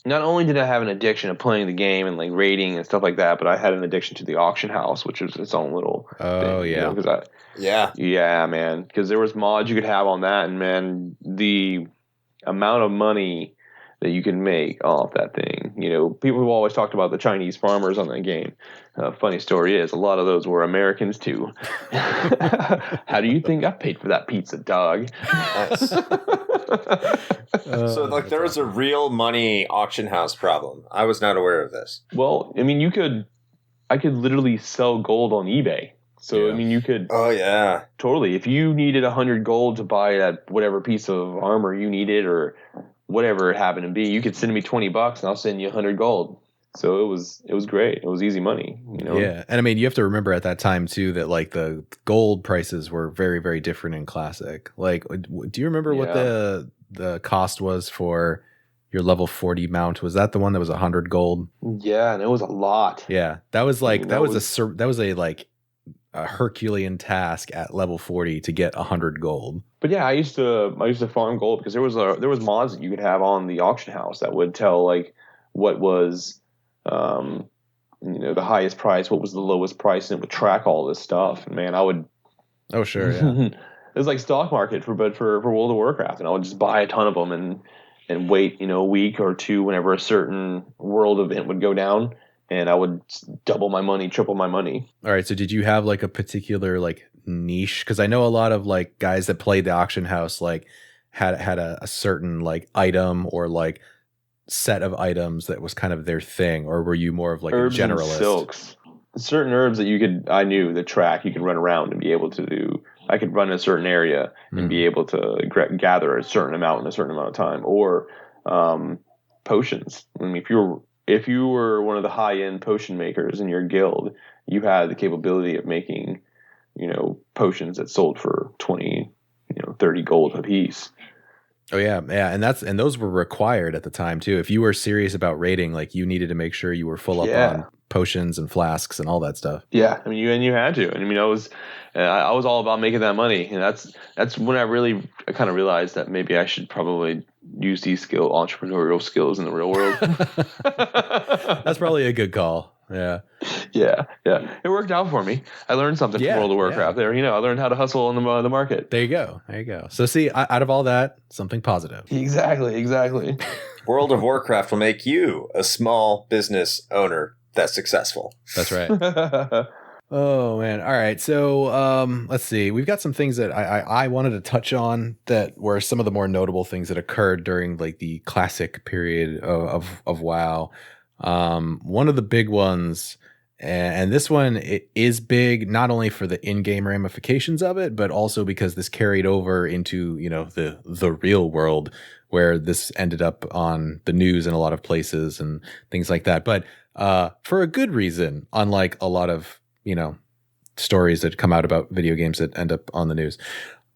not only did I have an addiction of playing the game and like raiding and stuff like that, but I had an addiction to the auction house, which was its own little thing, yeah, man. Because there was mods you could have on that, and man, the amount of money that you can make off that thing. People have always talked about the Chinese farmers on that game. Funny story is, a lot of those were Americans too. How do you think I paid for that pizza, dog? So, like, there was a real money auction house problem. I was not aware of this. Well, I mean, I could literally sell gold on eBay. So, yeah. I mean, you could... Oh, yeah. Totally. If you needed 100 gold to buy that whatever piece of armor you needed or whatever it happened to be, you could send me $20 and I'll send you 100 gold. So it was great. It was easy money, Yeah. And I mean, you have to remember at that time too, that like the gold prices were very, very different in Classic. Like, do you remember what the cost was for your level 40 mount? Was that the one that was 100 gold? Yeah. And it was a lot. Yeah. That was like, that was a a Herculean task at level 40 to get 100 gold. But yeah, I used to farm gold because there was mods that you could have on the auction house that would tell like what was the highest price, what was the lowest price, and it would track all this stuff. And man, I would. Oh sure, yeah. It was like stock market for World of Warcraft, and I would just buy a ton of them and wait a week or two whenever a certain world event would go down, and I would double my money, triple my money. All right, so did you have like a particular like niche? Because I know a lot of like guys that played the auction house like had a certain like item or like set of items that was kind of their thing, or were you more of like herbs a generalist? And silks, certain herbs that I knew the track you could run around and be able to do. I could run in a certain area and be able to gather a certain amount in a certain amount of time, or potions. I mean, if you were one of the high end potion makers in your guild, you had the capability of making, potions that sold for 20, 30 gold a piece. Oh yeah, and those were required at the time too. If you were serious about raiding, like you needed to make sure you were full up on potions and flasks and all that stuff. Yeah, I mean, you had to. And I was all about making that money, and that's when I kind of realized that maybe I should probably use these entrepreneurial skills in the real world. That's probably a good call. Yeah. It worked out for me. I learned something from World of Warcraft there. I learned how to hustle in the market. There you go. So see, out of all that, something positive. Exactly. World of Warcraft will make you a small business owner that's successful. That's right. Oh man. All right. So let's see. We've got some things that I wanted to touch on that were some of the more notable things that occurred during like the classic period of WoW. One of the big ones, and this one it is big not only for the in-game ramifications of it, but also because this carried over into the real world, where this ended up on the news in a lot of places and things like that. But for a good reason, unlike a lot of stories that come out about video games that end up on the news.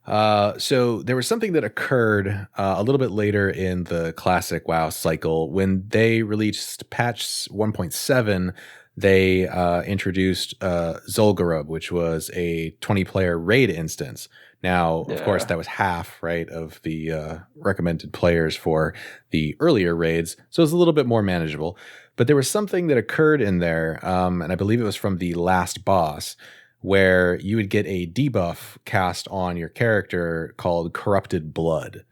So there was something that occurred a little bit later in the classic WoW cycle when they released patch 1.7. They introduced Zul'Gurub, which was a 20-player raid instance. Now, of course, that was half, right, of the recommended players for the earlier raids, so it was a little bit more manageable. But there was something that occurred in there, and I believe it was from the last boss, where you would get a debuff cast on your character called Corrupted Blood.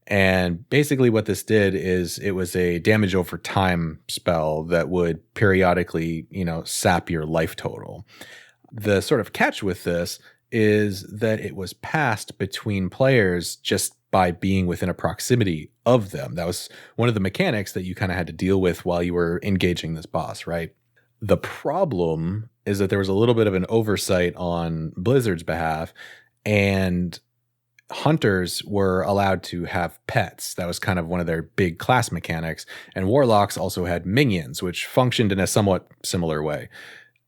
And basically what this did is it was a damage over time spell that would periodically, sap your life total. The sort of catch with this is that it was passed between players just by being within a proximity of them. That was one of the mechanics that you kind of had to deal with while you were engaging this boss, right? The problem is that there was a little bit of an oversight on Blizzard's behalf, and hunters were allowed to have pets. That was kind of one of their big class mechanics. And warlocks also had minions, which functioned in a somewhat similar way.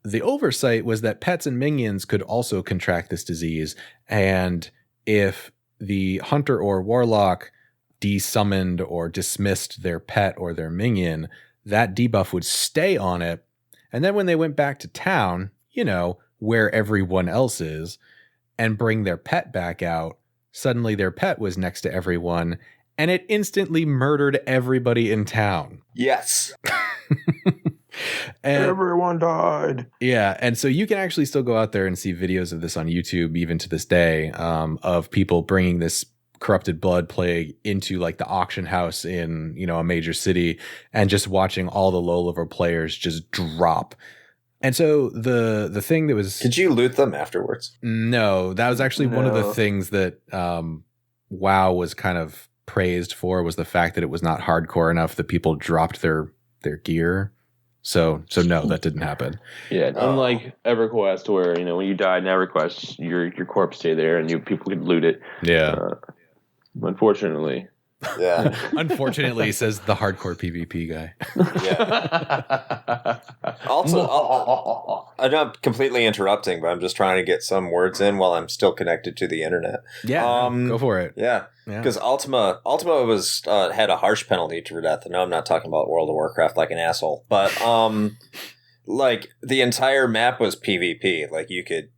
The oversight was that pets and minions could also contract this disease. And if the hunter or warlock desummoned or dismissed their pet or their minion, that debuff would stay on it. And then when they went back to town, where everyone else is, and bring their pet back out, suddenly their pet was next to everyone, and it instantly murdered everybody in town. Yes. And everyone died. Yeah, and so you can actually still go out there and see videos of this on YouTube, even to this day, of people bringing this corrupted blood plague into like the auction house in a major city, and just watching all the low level players just drop. And so the thing that was, did you loot them afterwards? No, that was actually one of the things that WoW was kind of praised for, was the fact that it was not hardcore enough that people dropped their gear. So no, that didn't happen. Yeah, unlike EverQuest, where when you died in EverQuest, your corpse stayed there and people could loot it. Yeah. Unfortunately. Yeah. Unfortunately, says the hardcore PvP guy. Yeah. Also, I'm not completely interrupting, but I'm just trying to get some words in while I'm still connected to the internet. Yeah, go for it. Yeah, because Ultima was had a harsh penalty to death. I know I'm not talking about World of Warcraft like an asshole, but like the entire map was PvP. Like you could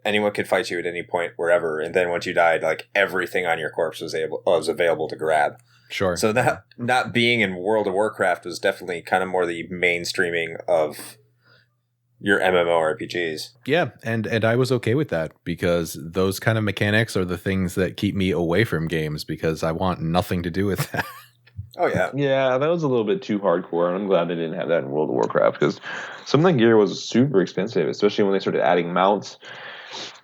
anyone could fight you at any point wherever, and then once you died, like everything on your corpse was available to grab. Sure. So that not being in World of Warcraft was definitely kind of more the mainstreaming of your MMORPGs. Yeah, and I was okay with that because those kind of mechanics are the things that keep me away from games because I want nothing to do with that. Oh, yeah. Yeah, that was a little bit too hardcore, and I'm glad they didn't have that in World of Warcraft because some of the gear was super expensive, especially when they started adding mounts.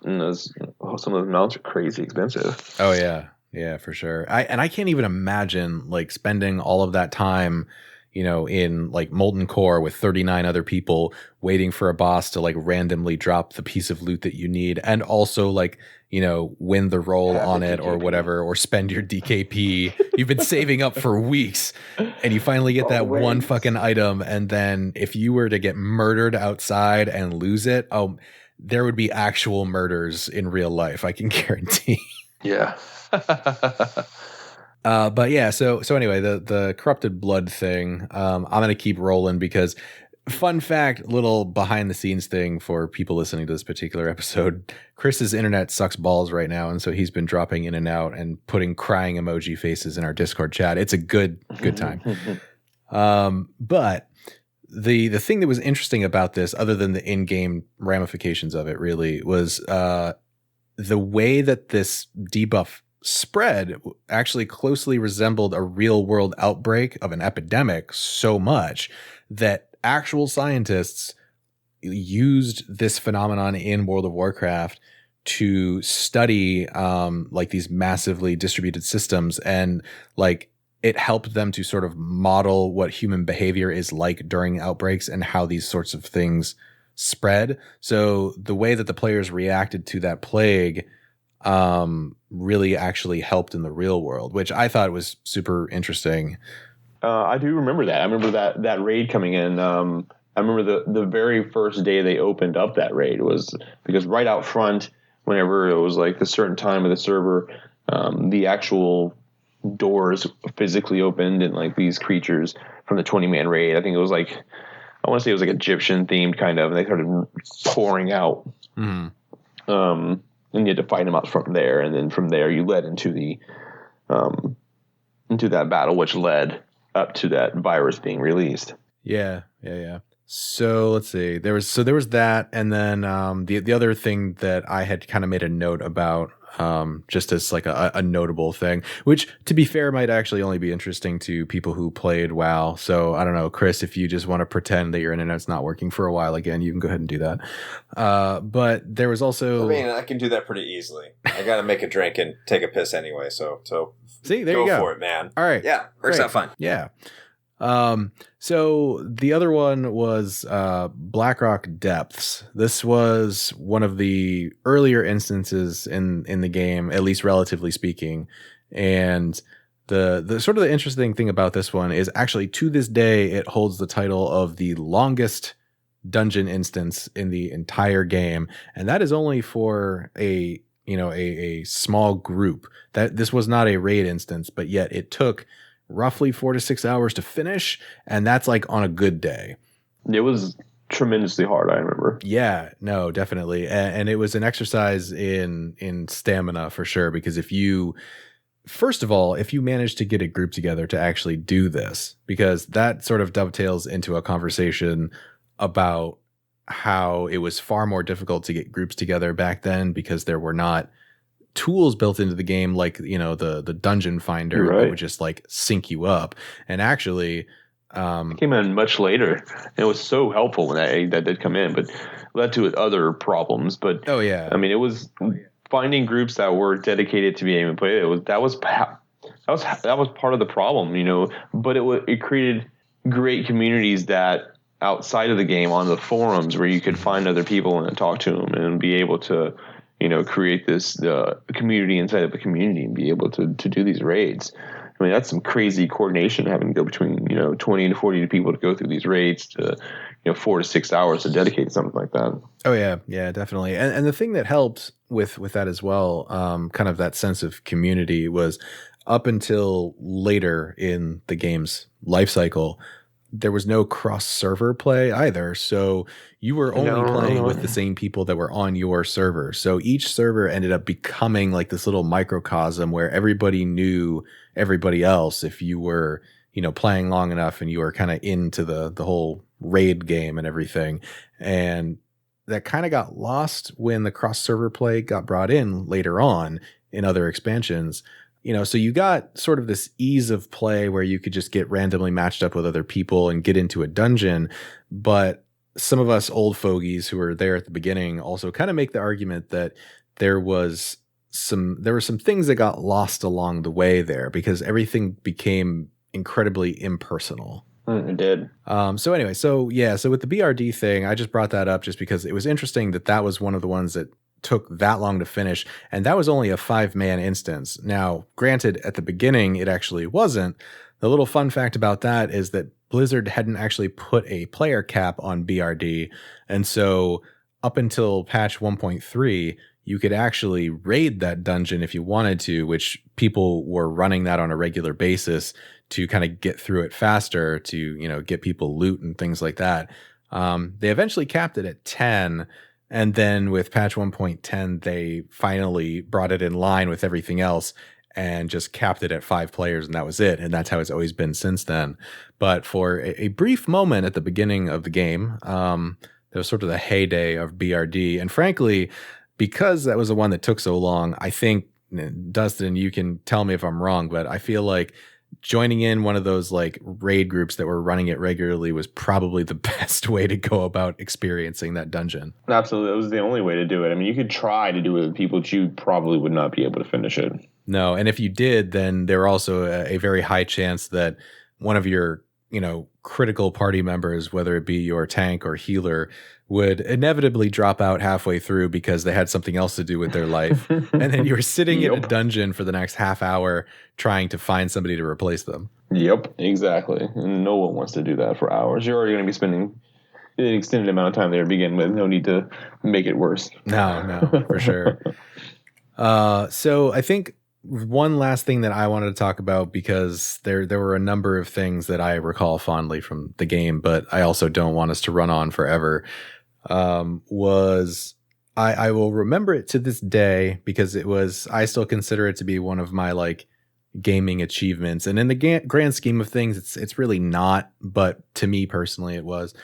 And some of those mounts are crazy expensive. Oh, yeah. Yeah, for sure. I can't even imagine like spending all of that time, you know, in like Molten Core with 39 other people waiting for a boss to like randomly drop the piece of loot that you need and also like, you know, win the roll on it or whatever, or spend your DKP. You've been saving up for weeks and you finally get that one fucking item. And then if you were to get murdered outside and lose it, there would be actual murders in real life. I can guarantee. Yeah. But yeah, so anyway, the corrupted blood thing, I'm going to keep rolling because fun fact, little behind the scenes thing for people listening to this particular episode, Chris's internet sucks balls right now. And so he's been dropping in and out and putting crying emoji faces in our Discord chat. It's a good time. But the thing that was interesting about this, other than the in-game ramifications of it really, was the way that this debuff spread actually closely resembled a real world outbreak of an epidemic so much that actual scientists used this phenomenon in World of Warcraft to study like these massively distributed systems, and like it helped them to sort of model what human behavior is like during outbreaks and how these sorts of things spread. So the way that the players reacted to that plague really actually helped in the real world, which I thought was super interesting. I do remember that. I remember that raid coming in. I remember the very first day they opened up that raid was because right out front, whenever it was like a certain time of the server, the actual doors physically opened and like these creatures from the 20-man raid. I think it was like, I want to say it was like Egyptian themed kind of, and they started pouring out. Mm-hmm. And you had to fight them out from there, and then from there you led into that battle, which led up to that virus being released. Yeah. So let's see. There was that, and then the other thing that I had kind of made a note about, just as like a notable thing, which to be fair might actually only be interesting to people who played WoW. So I don't know, Chris, if you just want to pretend that your internet's not working for a while again, you can go ahead and do that. But there was also, I mean, I can do that pretty easily. I got to make a drink and take a piss anyway. So see, there you go. Go for it, man. All right. Yeah. Works out fine. Yeah. So the other one was Blackrock Depths. This was one of the earlier instances in the game, at least relatively speaking. And the sort of the interesting thing about this one is actually to this day it holds the title of the longest dungeon instance in the entire game, and that is only for a small group. That this was not a raid instance, but yet it took roughly 4 to 6 hours to finish, and that's like on a good day. It was tremendously hard, I remember. Yeah, no, definitely. And it was an exercise in stamina for sure, because if you manage to get a group together to actually do this, because that sort of dovetails into a conversation about how it was far more difficult to get groups together back then because there were not tools built into the game like the dungeon finder that would just like sync you up. And actually it came in much later. It was so helpful when that did come in, but led to other problems. But I mean, it was finding groups that were dedicated to being able to play. That was part of the problem, but it created great communities that outside of the game on the forums where you could find other people and talk to them and be able to create this community inside of a community and be able to do these raids. I mean, that's some crazy coordination having to go between 20 and 40 people to go through these raids to 4 to 6 hours to dedicate to something like that. Oh yeah, definitely. And the thing that helped with that as well, kind of that sense of community, was up until later in the game's life cycle, there was no cross server play either. So you were only playing with the same people that were on your server. So each server ended up becoming like this little microcosm where everybody knew everybody else if you were, playing long enough and you were kind of into the whole raid game and everything. And that kind of got lost when the cross server play got brought in later on in other expansions. So you got sort of this ease of play where you could just get randomly matched up with other people and get into a dungeon. But some of us old fogies who were there at the beginning also kind of make the argument that there were some things that got lost along the way there because everything became incredibly impersonal. It did. So anyway, so with the BRD thing, I just brought that up just because it was interesting that was one of the ones that took that long to finish, and that was only a 5-man instance. Now, granted, at the beginning, it actually wasn't. The little fun fact about that is that Blizzard hadn't actually put a player cap on BRD, and so up until patch 1.3, you could actually raid that dungeon if you wanted to, which people were running that on a regular basis to kind of get through it faster, to get people loot and things like that. They eventually capped it at 10. And then with patch 1.10, they finally brought it in line with everything else and just capped it at 5 players, and that was it. And that's how it's always been since then. But for a brief moment at the beginning of the game, there was sort of the heyday of BRD. And frankly, because that was the one that took so long, I think, Dustin, you can tell me if I'm wrong, but I feel like joining in one of those like raid groups that were running it regularly was probably the best way to go about experiencing that dungeon. Absolutely. It was the only way to do it. I mean, you could try to do it with people, but you probably would not be able to finish it. No. And if you did, then there were also a very high chance that one of your, critical party members, whether it be your tank or healer, would inevitably drop out halfway through because they had something else to do with their life. And then you were sitting in a dungeon for the next half hour trying to find somebody to replace them. Yep, exactly. And no one wants to do that for hours. You're already going to be spending an extended amount of time there to begin with. No need to make it worse. No, for sure. So I think one last thing that I wanted to talk about, because there were a number of things that I recall fondly from the game, but I also don't want us to run on forever, was I will remember it to this day because I still consider it to be one of my like gaming achievements. And in the grand scheme of things, it's really not, but to me personally, it was.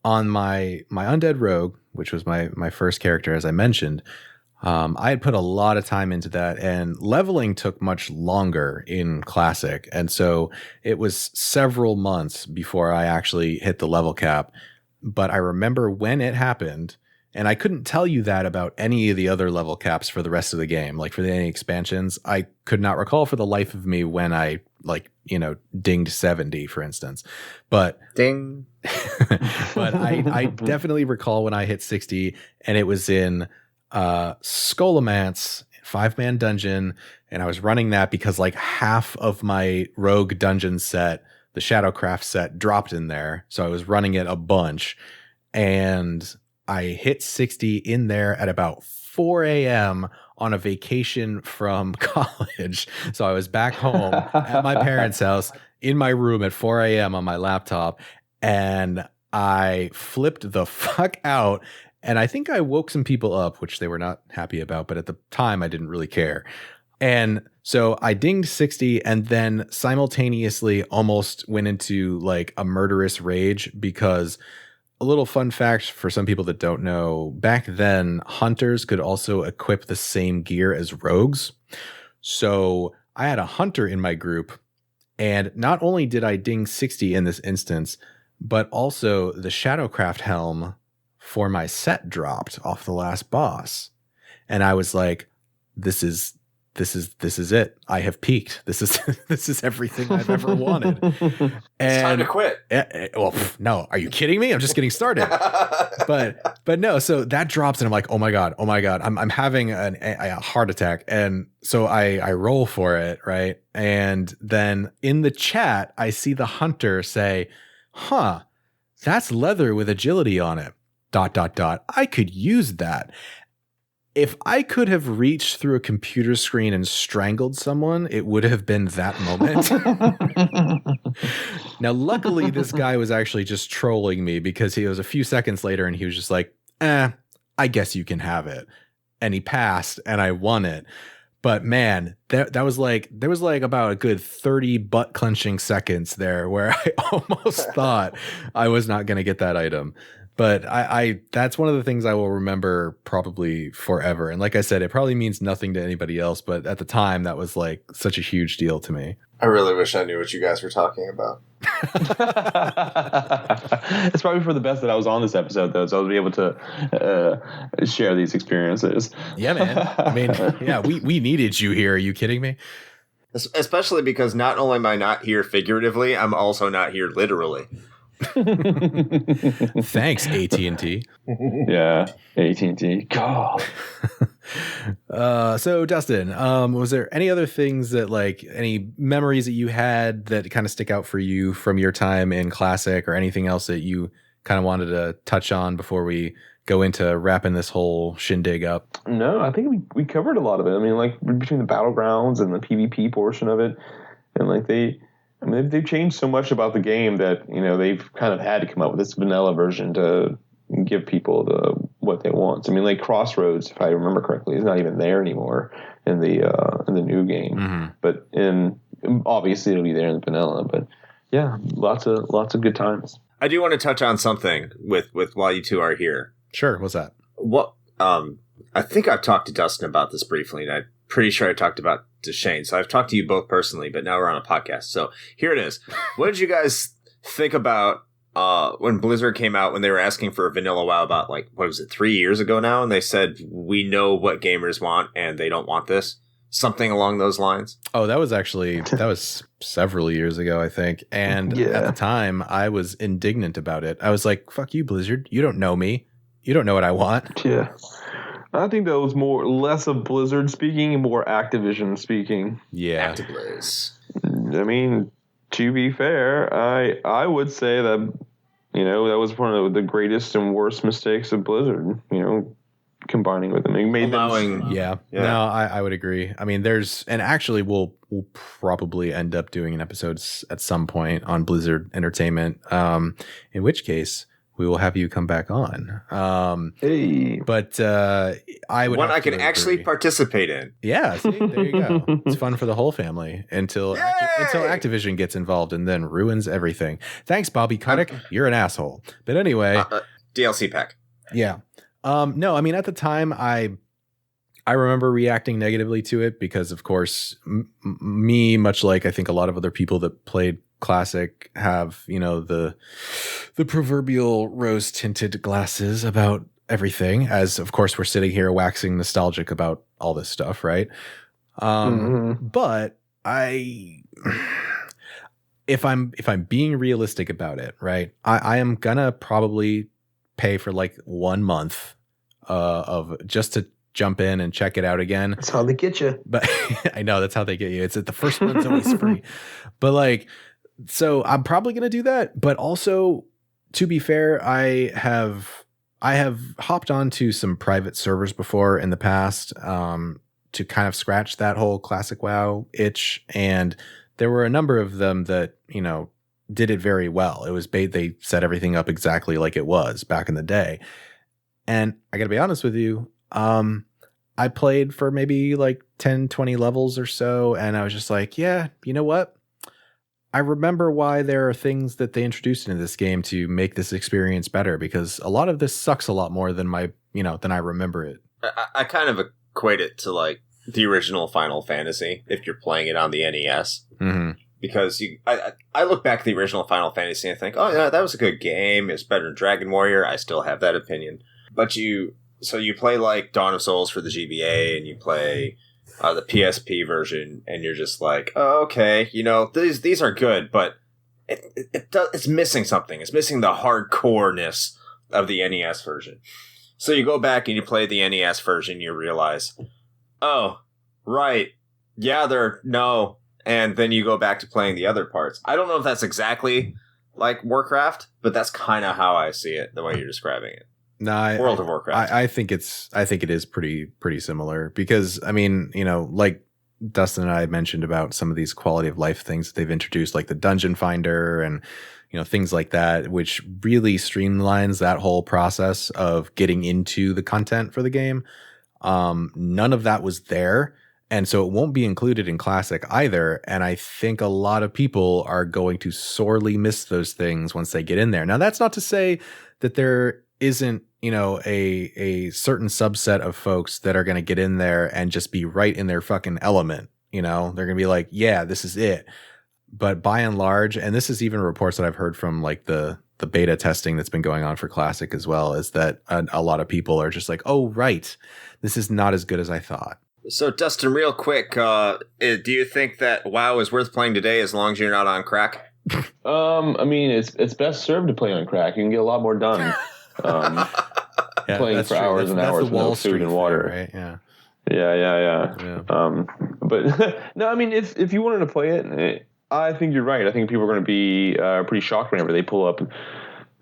On my Undead Rogue, which was my first character, as I mentioned, I had put a lot of time into that, and leveling took much longer in Classic. And so it was several months before I actually hit the level cap. But I remember when it happened, and I couldn't tell you that about any of the other level caps for the rest of the game. Like for any expansions, I could not recall for the life of me when I dinged 70, for instance. But ding. But I definitely recall when I hit 60, and it was in Scholomance 5-man dungeon, and I was running that because like half of my rogue dungeon set, the Shadowcraft set, dropped in there, so I was running it a bunch, and I hit 60 in there at about 4 a.m. on a vacation from college. So I was back home at my parents' house in my room at 4 a.m. on my laptop, and I flipped the fuck out. And I think I woke some people up, which they were not happy about, but at the time I didn't really care. And so I dinged 60 and then simultaneously almost went into like a murderous rage, because a little fun fact for some people that don't know, back then hunters could also equip the same gear as rogues. So I had a hunter in my group, and not only did I ding 60 in this instance, but also the Shadowcraft helm for my set dropped off the last boss. And I was like, this is it. I have peaked. This is everything I've ever wanted. And it's time to quit. No, are you kidding me? I'm just getting started. but no, so that drops, and I'm like, oh my God, I'm having a heart attack. And so I roll for it, right? And then in the chat, I see the hunter say, that's leather with agility on it. ... I could use that. if I could have reached through a computer screen and strangled someone, it would have been that moment. Now, luckily, this guy was actually just trolling me because he was a few seconds later and he was just like, I guess you can have it. And he passed and I won it. But man, that was like, there was like about a good 30 butt clenching seconds there where I almost thought I was not going to get that item. But I that's one of the things I will remember probably forever. And like I said, it probably means nothing to anybody else. But at the time, that was like such a huge deal to me. I really wish I knew what you guys were talking about. It's probably for the best that I was on this episode, though, so I'll be able to share these experiences. Yeah, man. I mean, yeah, we needed you here. Are you kidding me? Especially because not only am I not here figuratively, I'm also not here literally. Thanks, AT&T. Yeah, AT&T. God. So Dustin, was there any other things that like any memories that you had that kind of stick out for you from your time in Classic, or anything else that you kind of wanted to touch on before we go into wrapping this whole shindig up? No, I think we covered a lot of it. I mean, like between the battlegrounds and the PvP portion of it, and like they've changed so much about the game that, you know, they've kind of had to come up with this vanilla version to give people what they want. I mean, like Crossroads, if I remember correctly, is not even there anymore in the new game. Mm-hmm. But obviously it'll be there in the vanilla. But yeah, lots of good times. I do want to touch on something with while you two are here. Sure, what's that? What I think I've talked to Dustin about this briefly, and I'm pretty sure I talked about to Shane. So I've talked to you both personally, but now we're on a podcast. So here it is. What did you guys think about when Blizzard came out, when they were asking for a vanilla WoW about, like, what was it, 3 years ago now? And they said, we know what gamers want and they don't want this. Something along those lines. Oh, that was several years ago, I think. And at the time, I was indignant about it. I was like, fuck you, Blizzard. You don't know me. You don't know what I want. Yeah. I think that was less of Blizzard speaking and more Activision speaking. Yeah. Activision. I mean, to be fair, I would say that, you know, that was one of the greatest and worst mistakes of Blizzard, you know, combining with them. It made them. Yeah. No, I would agree. I mean, and actually we'll probably end up doing an episode at some point on Blizzard Entertainment, in which case we will have you come back on. Hey. But I would. One I can actually participate in. Yeah, see, there you go. It's fun for the whole family until Activision gets involved and then ruins everything. Thanks, Bobby Kotick. You're an asshole. But anyway. DLC pack. Yeah. No, I mean, at the time, I remember reacting negatively to it because, of course, me, much like I think a lot of other people that played Classic, have, you know, the proverbial rose tinted glasses about everything, as of course we're sitting here waxing nostalgic about all this stuff, right? But if I'm being realistic about it, right, I am gonna probably pay for like 1 month of just to jump in and check it out again. That's how they get you. But I know that's how they get you. It's the first one's always free. But like, so I'm probably going to do that. But also, to be fair, I have hopped onto some private servers before in the past to kind of scratch that whole Classic WoW itch. And there were a number of them that, you know, did it very well. It was they set everything up exactly like it was back in the day. And I got to be honest with you, I played for maybe like 10, 20 levels or so. And I was just like, yeah, you know what? I remember why there are things that they introduced into this game to make this experience better, because a lot of this sucks a lot more than than I remember it. I kind of equate it to like the original Final Fantasy if you're playing it on the NES. Mm-hmm. Because I look back at the original Final Fantasy and I think, oh yeah, that was a good game. It's better than Dragon Warrior. I still have that opinion. But you play like Dawn of Souls for the GBA and you play the PSP version, and you're just like, oh, okay, you know, these are good, but it's missing something. It's missing the hardcoreness of the NES version. So you go back and you play the NES version, you realize, oh, right, yeah, and then you go back to playing the other parts. I don't know if that's exactly like Warcraft, but that's kind of how I see it, the way you're describing it. No, World of Warcraft. I think it is pretty similar because I mean, you know, like Dustin and I mentioned about some of these quality of life things that they've introduced, like the Dungeon Finder and you know things like that, which really streamlines that whole process of getting into the content for the game. None of that was there. And so it won't be included in Classic either. And I think a lot of people are going to sorely miss those things once they get in there. Now, that's not to say that there isn't, you know, a certain subset of folks that are going to get in there and just be right in their fucking element. You know, they're going to be like, yeah, this is it. But by and large, and this is even reports that I've heard from like the beta testing that's been going on for Classic as well, is that a lot of people are just like, oh, right, this is not as good as I thought. So, Dustin, real quick, do you think that WoW is worth playing today as long as you're not on crack? I mean, it's best served to play on crack. You can get a lot more done playing for hours and hours without food and water. Right? Yeah. Yeah. But no, I mean, if you wanted to play it, I think you're right. I think people are going to be pretty shocked whenever they pull up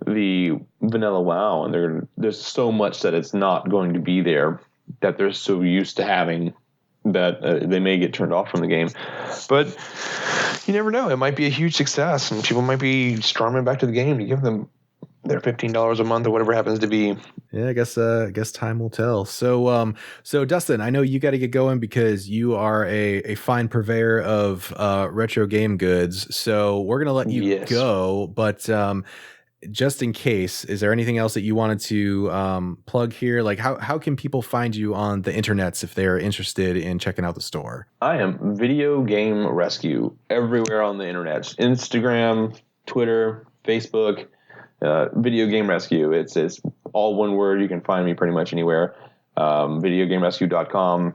the vanilla WoW, and there's so much that it's not going to be there that they're so used to having that they may get turned off from the game. But you never know. It might be a huge success, and people might be storming back to the game to give them their $15 a month or whatever it happens to be. Yeah, I guess time will tell. So Dustin, I know you got to get going because you are a fine purveyor of retro game goods. So we're gonna let you go, but just in case, is there anything else that you wanted to plug here? Like how can people find you on the internets if they're interested in checking out the store? I am Video Game Rescue everywhere on the internet. Instagram, Twitter, Facebook, Video Game Rescue. It's all one word. You can find me pretty much anywhere. Videogamerescue.com.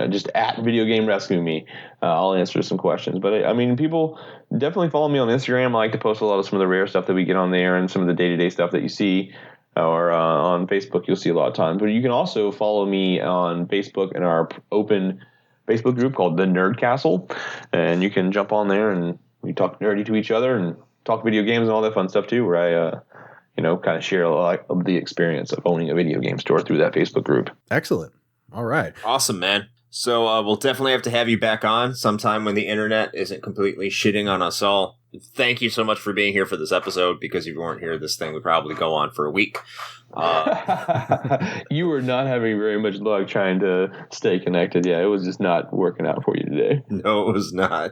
Just at Video Game Rescue me. I'll answer some questions. But I mean, people definitely follow me on Instagram. I like to post a lot of some of the rare stuff that we get on there and some of the day-to-day stuff that you see. Or on Facebook, you'll see a lot of times. But you can also follow me on Facebook in our open Facebook group called The Nerd Castle. And you can jump on there and we talk nerdy to each other and talk video games and all that fun stuff too, where I kind of share a lot of the experience of owning a video game store through that Facebook group. Excellent. All right. Awesome, man. So we'll definitely have to have you back on sometime when the internet isn't completely shitting on us all. Thank you so much for being here for this episode, because if you weren't here, this thing would probably go on for a week. You were not having very much luck trying to stay connected. Yeah, it was just not working out for you today. No, it was not.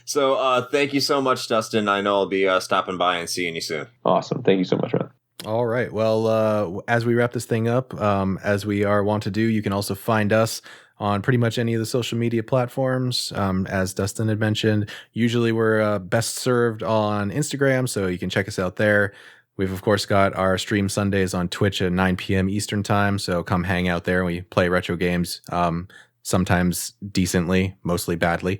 So thank you so much, Dustin. I know I'll be stopping by and seeing you soon. Awesome. Thank you so much, man. All right. Well, as we wrap this thing up, as we are wont to do, you can also find us on pretty much any of the social media platforms. As Dustin had mentioned, usually we're best served on Instagram, so you can check us out there. We've, of course, got our stream Sundays on Twitch at 9 p.m. Eastern time, so come hang out there. We play retro games, sometimes decently, mostly badly.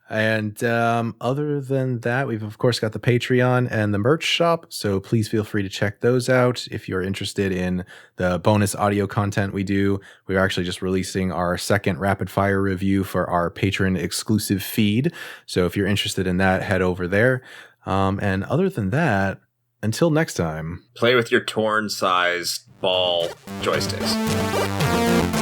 And other than that, we've, of course, got the Patreon and the merch shop, so please feel free to check those out if you're interested in the bonus audio content we do. We're actually just releasing our second rapid fire review for our patron exclusive feed, so if you're interested in that, head over there. And other than that, until next time, play with your torn-sized ball joysticks.